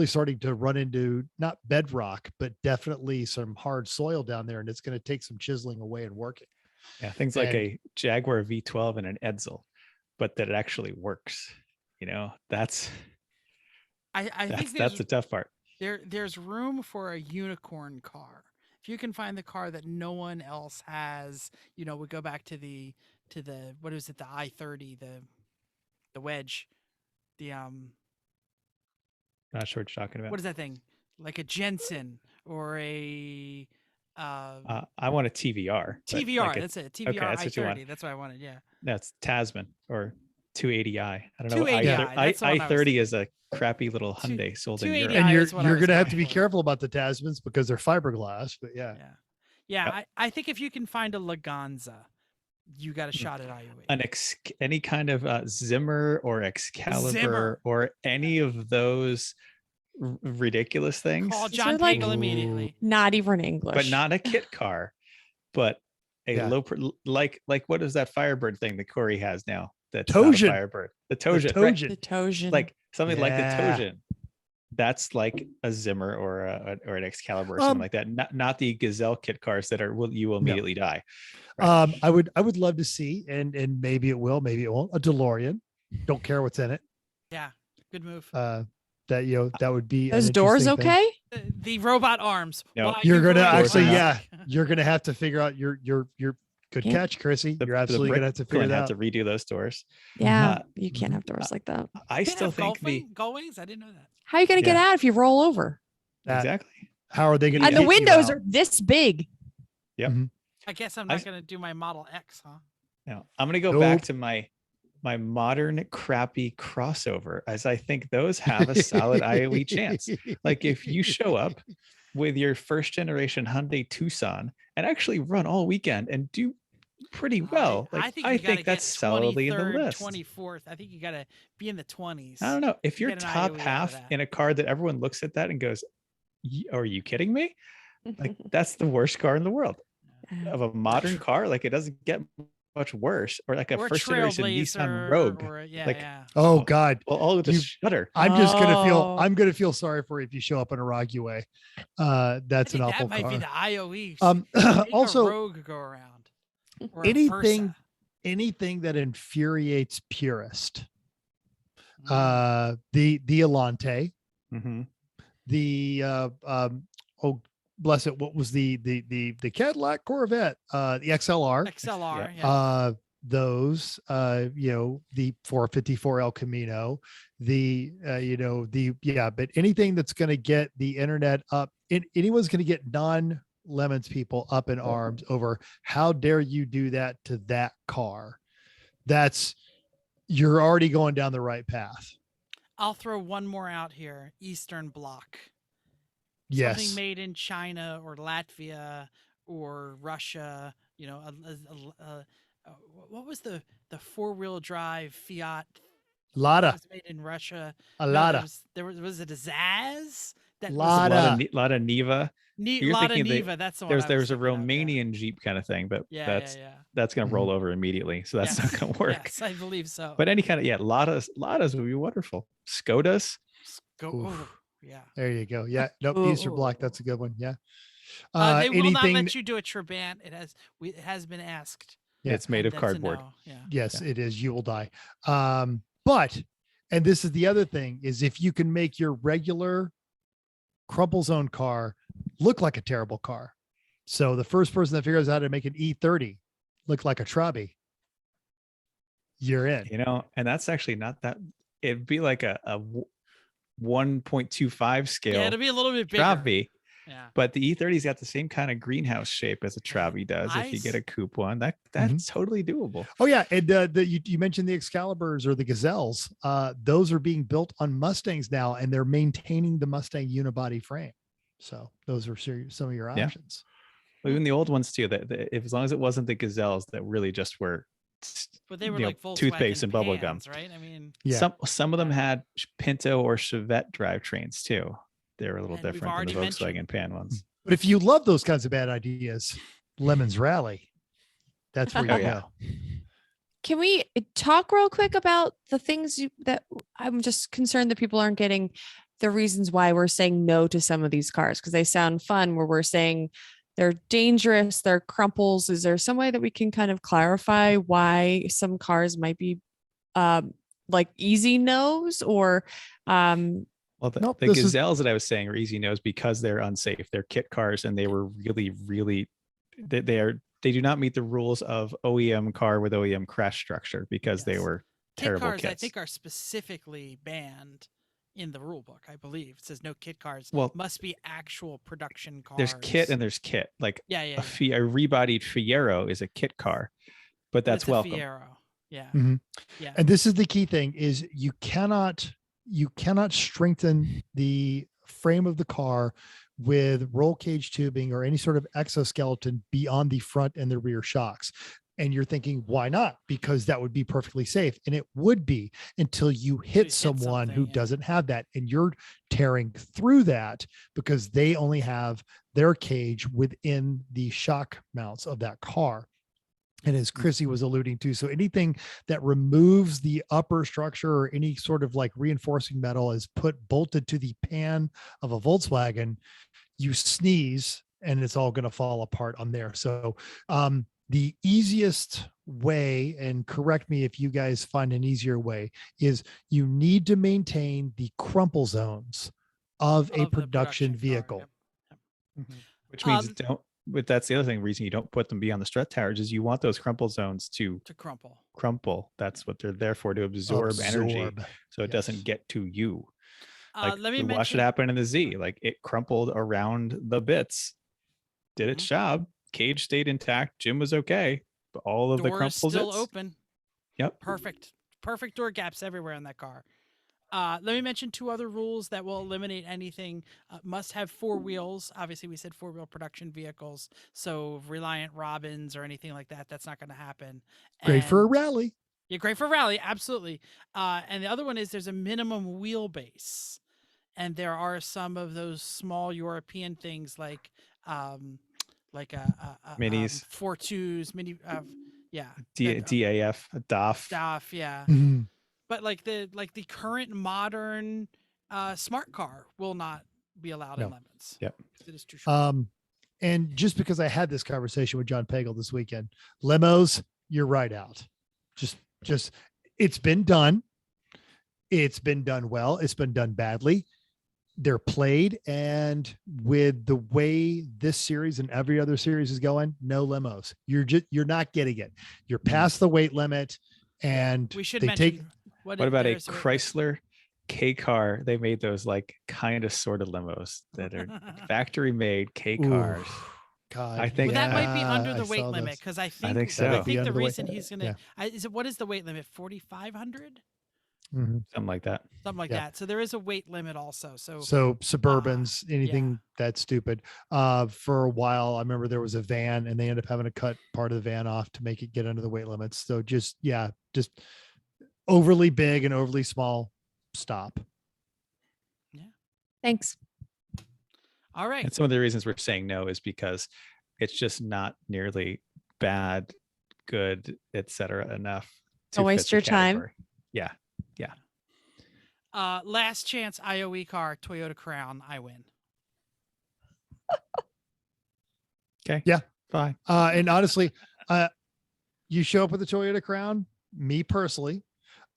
starting to run into not bedrock, but definitely some hard soil down there, and it's going to take some chiseling away and working. Yeah, things like a Jaguar V12 and an Edsel, but that it actually works. That's I think that's the tough part. There's room for a unicorn car. If you can find the car that no one else has, we go back to the what is it, the I-30, the wedge, Not sure what you're talking about. what is that thing? Like a Jensen or a I want a TVR. but TVR. like That's it. TVR that's what you want. I-30. That's what I wanted. Yeah. That's Tasman or 280i. I don't know. 280i, that's the one I was I-30 is a crappy little Hyundai sold in 280i Europe. And is what I you're was going to have going to be for. careful about the Tasmans because they're fiberglass, but yeah. Yeah. I think if you can find a Laganza, you got a shot at IOE. Any kind of Zimmer or Excalibur Zimmer. or any of those ridiculous things, Call These John are like- Pagel immediately. Not even English. but not a kit car, but a Yeah. like what is that Firebird thing that Corey has now? That's Tosion. not a Firebird. The Tosion. The right. Tosion. the Tosion. Like something like the Yeah. Tosion. That's like a Zimmer or an Excalibur or something like that. Not the Gazelle kit cars that you will immediately die. Right. I would love to see, and maybe it will, maybe it won't, a DeLorean. Don't care what's in it. Yeah. Good move. That would be an those doors interesting thing. okay? The robot arms. No. Why You're you gonna ruined actually, my- yeah, you're gonna have to figure out your good Can't- catch, Chrissy. The- You're the absolutely brick gonna have to figure it have out. to redo those doors. Yeah. You can't have doors like that. I They still have think Gullwings? I didn't know that. How are you going to get Yeah. out if you roll over? That- exactly. How are they gonna? And the get you windows out? are this big. I guess I'm I- not going to do my Model X, huh? Now I'm gonna go back Nope. to my modern crappy crossover, as I think those have a solid IOE chance. Like if you show up with your first generation Hyundai Tucson and actually run all weekend and do pretty well, like, I think you gotta that's get solidly in the 23rd, list. 24th. I think you got to be in the 20s. I don't know if you're Get an top IOE out of half that. in a car that everyone looks at that and goes, "Are you kidding me?" Like that's the worst car in the world. Of a modern car, like it doesn't get much worse, or like a Or first generation Trailblazer, Nissan Rogue. Or, yeah, like, yeah. Oh God, Well, all of the You- shutter. I'm just gonna feel. Oh. I'm gonna feel sorry for you if you show up in a Rogueway. I That's think an that awful might car. be the IOE. Make Also, a Rogue go around. Or a anything- Versa. anything that infuriates purist. Mm. The Elante, Mhm. the oh bless it, what was the Cadillac Corvette, the XLR, XLR. Yeah. Yeah. those the 454 El Camino, but anything that's going to get the internet up, anyone's going to get non-Lemons people up in arms over how dare you do that to that car. You're already going down the right path. I'll throw one more out here. Eastern Bloc. Yes. Something made in China or Latvia or Russia. What was the 4-wheel drive Fiat Lada, was made in Russia. a No, Lada, was it a Zaz? That A Lada. lot of Neva. You're Lada thinking Neva. That's the one. there's a thinking of, Romanian Jeep kind of thing, but Yeah, that's going to roll over immediately. So that's not going to work. Yes, I believe so. But any kind of Ladas would be wonderful. Skodas. Go. Oof. Oh, yeah. There you go. Yeah. Nope. Easter Block. That's a good one. Yeah. They will not anything. let you do a Trabant. It has been asked. Yeah. It's made of That's a cardboard. no. Yeah. Yes, it is. You will die. But, and this is the other thing, is if you can make your regular crumple zone car look like a terrible car. So the first person that figures out how to make an E30 look like a Trabi, you're in. You know, and that's actually not that. It'd be like a 1.25 scale. Yeah, it'll be a little bit bigger. Trabi. Yeah. But the E30's got the same kind of greenhouse shape as a Trabi does. If you get a coupe one, that's totally doable. Oh yeah, and you mentioned the Excaliburs or the Gazelles. Those are being built on Mustangs now, and they're maintaining the Mustang unibody frame. So those are some of your options. Well, even the old ones too. That if as long as it wasn't the Gazelles that really just were, but they were like Volkswagen toothpaste and bubble gum, right? I mean, yeah. Some of them had Pinto or Chevette drivetrains too. They were a little different than the Volkswagen Pan ones. But if you love those kinds of bad ideas, Lemon's Rally, that's where you go. Can we talk real quick about the things that I'm just concerned that people aren't getting the reasons why we're saying no to some of these cars, because they sound fun, where we're saying they're dangerous, they're crumples. Is there some way that we can kind of clarify why some cars might be like easy no's or well, the Gazelles that I was saying are easy no's because they're unsafe. They're kit cars, and they were really they do not meet the rules of OEM car with OEM crash structure because they were terrible cars. kits. I think are specifically banned in the rule book. I believe it says no kit cars. Well, must be actual production cars. There's kit and there's kit. Like a rebodied Fiero is a kit car, but that's welcome. Fiero. Yeah. Mm-hmm. Yeah. And this is the key thing: is you cannot strengthen the frame of the car with roll cage tubing or any sort of exoskeleton beyond the front and the rear shocks. And you're thinking, why not? Because that would be perfectly safe. And it would be until you hit someone who doesn't have that. And you're tearing through that because they only have their cage within the shock mounts of that car. And as Chrissy was alluding to, so anything that removes the upper structure or any sort of like reinforcing metal is bolted to the pan of a Volkswagen, you sneeze and it's all going to fall apart on there. So the easiest way, and correct me if you guys find an easier way, is you need to maintain the crumple zones of a production vehicle. Yep. Which means but that's the other thing, reason you don't put them beyond the strut towers is you want those crumple zones to crumple. That's what they're there for, to absorb energy, so it doesn't get to you. Like watch it happen in the Z. Like it crumpled around the bits, did its job. Cage stayed intact. Jim was okay, but all of the crumples still open. Yep. Perfect door gaps everywhere in that car. Let me mention two other rules that will eliminate anything. Must have four wheels. Obviously, we said four-wheel production vehicles. So Reliant Robins or anything like that, that's not going to happen. Great for a rally. Yeah, great for a rally. Absolutely. And the other one is there's a minimum wheelbase. And there are some of those small European things like minis, 4.2s, mini, DAF, DAF, yeah. Mm-hmm. But like the current modern smart car will not be allowed in Lemons. Yep. It is too short. And just because I had this conversation with John Pagel this weekend, limos, you're right out. Just it's been done. It's been done well. It's been done badly. They're played, and with the way this series and every other series is going, no limos. You're not getting it. You're past the weight limit, and we should mention what about a Chrysler K car? They made those like kind of sort of limos that are factory made K cars. God, I think that might be under the weight limit because I think so. I think the reason he's gonna what is the weight limit? 4,500. Mm-hmm. Something like that. So there is a weight limit also. So Suburbans, anything that's stupid. For a while, I remember there was a van, and they ended up having to cut part of the van off to make it get under the weight limits. So just overly big and overly small, stop. Thanks. All right. And some of the reasons we're saying no is because it's just not nearly bad, good, etc. enough to Don't waste fit the your time. category. Yeah. Last chance IOE car, Toyota Crown. I win. Okay. Yeah. Fine. And honestly, you show up with a Toyota Crown, me personally,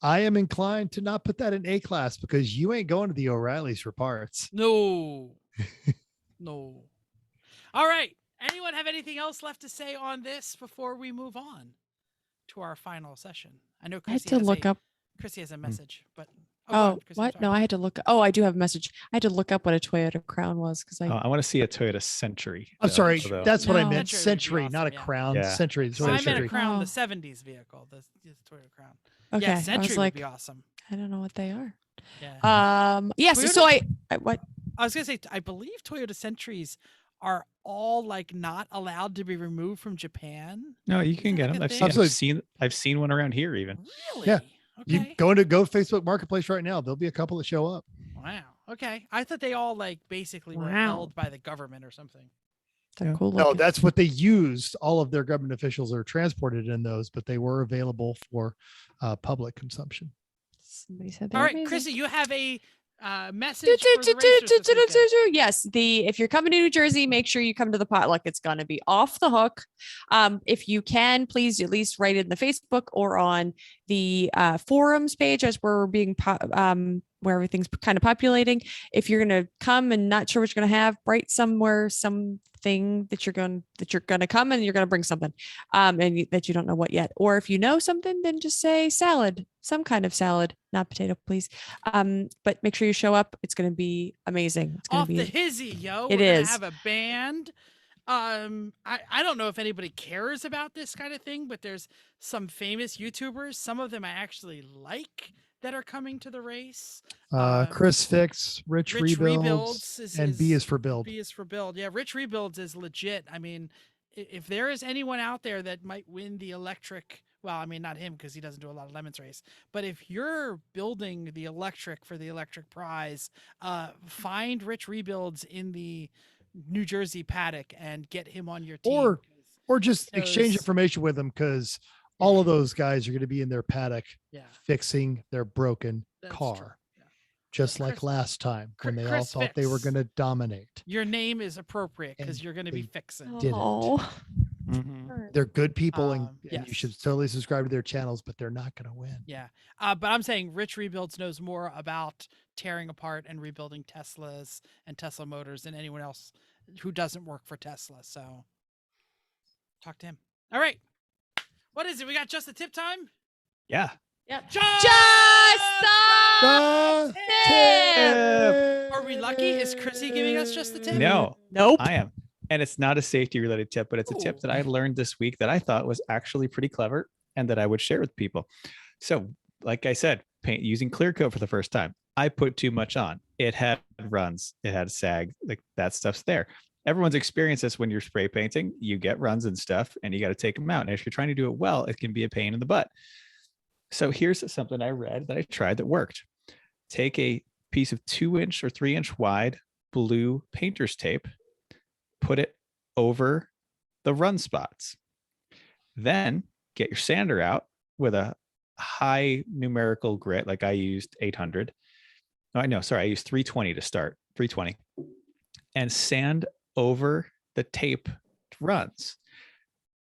I am inclined to not put that in A class because you ain't going to the O'Reilly's for parts. No. No. All right. Anyone have anything else left to say on this before we move on to our final session? I know I had Chrissy to look up. Chrissy has a message, but go Oh, on, Chrissy, I'm what? sorry. No, I had to look. Oh, I do have a message. I had to look up what a Toyota Crown was because I. I want to see a Toyota Century. I'm though, sorry. although- That's what I No. meant. Century would be Century, not a awesome, yeah. Crown. Yeah. Century. The So Toyota I meant a Century. Crown, the Oh. 70s vehicle, the Toyota Crown. Okay, Yeah, I Century was would like, be awesome. I don't know what they are. Yeah. Yes. Toyota- So I what? I was gonna say, I believe Toyota Centuries are all like not allowed to be removed from Japan. No, you Is can that get like them. a I've thing? seen, Absolutely. I've seen one around here even. Really? Yeah. You Okay. go Facebook Marketplace right now. There'll be a couple that show up. Wow. Okay. I thought they all like basically were Wow. held by the government or something. They're Yeah. cool No, looking. that's what they used. All of their government officials are transported in those, but they were available for public consumption. Somebody said they All were right, amazing. Chrissy, you have a message Do, for the do, do, racers do, this do, do, weekend. do, do. Yes, if you're coming to New Jersey, make sure you come to the potluck. It's going to be off the hook. If you can, please at least write it in the Facebook or on the forums page as we're being where everything's kind of populating. If you're going to come and not sure what you're going to have, write somewhere something that you're going to come and you're going to bring something that you don't know what yet. Or if you know something, then just say salad, some kind of salad, not potato, please. But make sure you show up. It's going to be amazing. It's going Off to be the hizzy, yo. It We're gonna is. have a band. I don't know if anybody cares about this kind of thing, but there's some famous YouTubers. Some of them I actually like that are coming to the race. Chris Fix, Rich Rebuilds, and B is for Build. B is for Build. Yeah, Rich Rebuilds is legit. I mean, if there is anyone out there that might win the electric, well, I mean, not him because he doesn't do a lot of lemons race, but if you're building the electric for the electric prize, find Rich Rebuilds in the New Jersey paddock and get him on your team. Or just exchange those- information with them because all of those guys are going to be in their paddock Yeah, fixing their broken that's car. true. Yeah. Just like Chris- last time when they all Chris thought they were Fix. going to dominate. Your name is appropriate because And you're going to be they fixing. didn't. Oh. Mhm. They're good people and you Yes. should totally subscribe to their channels, but they're not going to win. Yeah. But I'm saying Rich Rebuilds knows more about tearing apart and rebuilding Teslas and Tesla motors than anyone else who doesn't work for Tesla. So talk to him. All right. What is it? We got just the tip time? Yeah. Yep. Just The tip! Are we lucky? Is Chrissy giving us just the tip? No, Nope. I am. And it's not a safety related tip, but it's a tip Ooh. that I learned this week that I thought was actually pretty clever and that I would share with people. So, like I said, using clear coat for the first time, I put too much on. It had runs, it had sag, like that stuff's there. Everyone's experienced this when you're spray painting. You get runs and stuff, and you got to take them out. And if you're trying to do it well, it can be a pain in the butt. So here's something I read that I tried that worked. Take a piece of 2-inch or 3-inch wide blue painter's tape, put it over the run spots. Then get your sander out with a high numerical grit, like I used 800. No, I know, sorry, I used 320 to start, 320, and sand over the tape runs.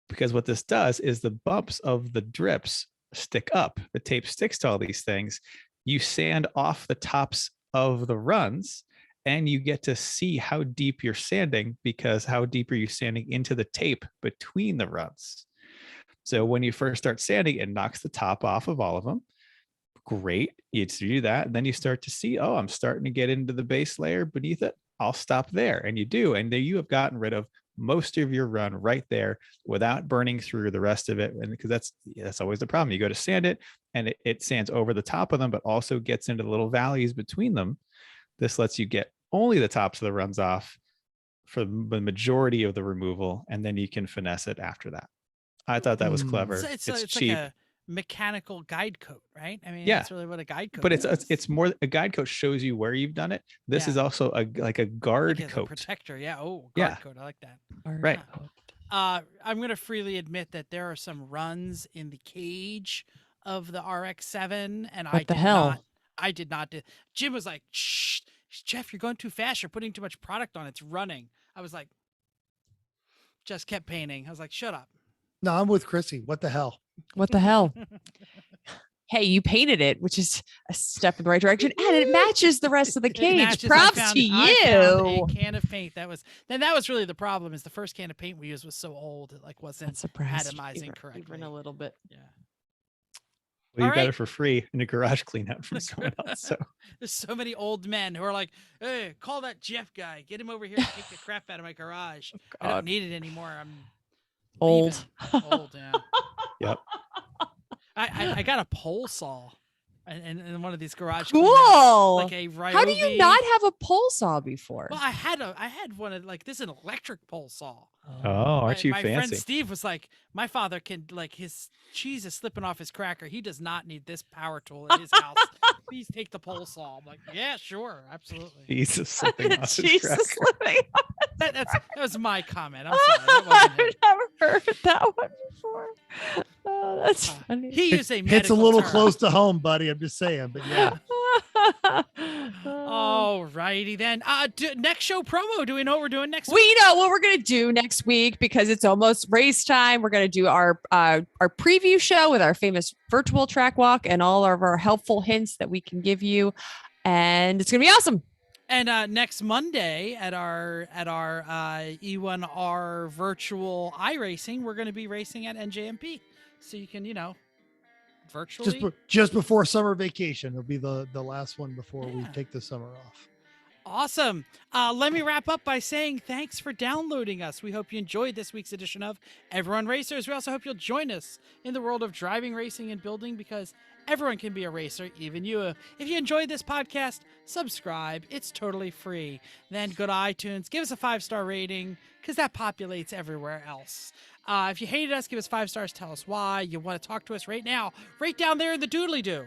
Because what this does is the bumps of the drips stick up. The tape sticks to all these things. You sand off the tops of the runs and you get to see how deep you're sanding, because how deep are you sanding into the tape between the runs? So when you first start sanding, it knocks the top off of all of them. Great. You do that. And then you start to see, oh, I'm starting to get into the base layer beneath it. I'll stop there. And you do. And there you have gotten rid of most of your run right there without burning through the rest of it. And because that's always the problem. You go to sand it and it sands over the top of them, but also gets into the little valleys between them. This lets you get only the tops of the runs off for the majority of the removal. And then you can finesse it after that. I thought that was clever. It's It's like cheap. mechanical guide coat, right? I mean, Yeah. that's really what a guide coat But is. it's more, a guide coat shows you where you've done it. This is Yeah. also like a guard Like as a coat. protector. Yeah. Oh, guard Yeah. coat. I like that. Right. I'm going to freely admit that there are some runs in the cage of the RX-7, and What the hell? I did not do. Jim was like, "Shh, Jeff, you're going too fast. You're putting too much product on. It's running." I was like, just kept painting. I was like, "Shut up." No, I'm with Chrissy. What the hell? What the hell? Hey, you painted it, which is a step in the right direction, and it matches the rest of the It cage. matches. Props I to found you. a can of paint that was really the problem. Is the first can of paint we used was so old it like wasn't That's surprising. atomizing correctly. Even a little bit. Yeah. Well, you All got right. it for free in a garage cleanout from someone else. So There's so many old men who are like, "Hey, call that Jeff guy. Get him over here to take the crap out of my garage. I don't God. need it anymore. I'm Old. leaving." Old, yeah. Yep. I got a pole saw in one of these garage Cool. cleanouts, like a Ryobi. How do you not have a pole saw before? Well, I had one of like this is an electric pole saw. Oh, aren't you my friend fancy? Steve was like, my father can, like, his cheese is slipping off his cracker. He does not need this power tool in his house. Please take the pole saw. I'm like, yeah, sure, absolutely. Jesus, something off his Jesus cracker. living. That was my comment. I'm sorry. That wasn't him. I've never heard that one before. Oh, that's funny. He used a It's a medical little term. close to home, buddy. I'm just saying, but yeah. All righty then. Next show promo. Do we know what we're doing next week? We know what we're going to do next week because it's almost race time. We're going to do our preview show with our famous virtual track walk and all of our helpful hints that we can give you, and it's going to be awesome. And next Monday at our E1R virtual iRacing, we're going to be racing at NJMP, so you can virtually. Just before summer vacation. It'll be the last one before we Yeah. take the summer off. Awesome. Let me wrap up by saying thanks for downloading us. We hope you enjoyed this week's edition of Everyone Racers. We also hope you'll join us in the world of driving, racing, and building, because everyone can be a racer, even you. If you enjoyed this podcast, subscribe. It's totally free. Then go to iTunes, give us a 5-star rating, because that populates everywhere else. If you hated us, give us 5 stars. Tell us why. You want to talk to us right now, right down there in the doodly-doo.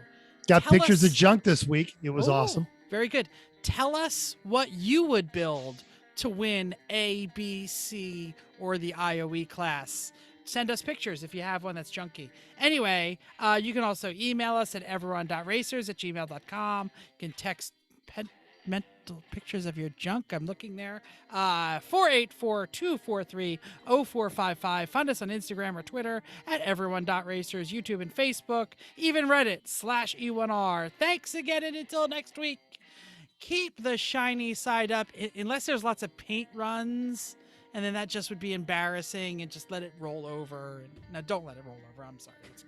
Got Tell pictures us- of junk this week. It was Oh, awesome. Very good. Tell us what you would build to win A, B, C, or the IOE class. Send us pictures if you have one that's junky. Anyway, you can also email us at everyone.racers@gmail.com. You can text mental pictures of your junk. I'm looking there. 484-243-0455. Find us on Instagram or Twitter at everyone.racers, YouTube and Facebook, even Reddit /E1R. Thanks again, and until next week, keep the shiny side up, unless there's lots of paint runs, and then that just would be embarrassing, and just let it roll over. Now, don't let it roll over. I'm sorry. It's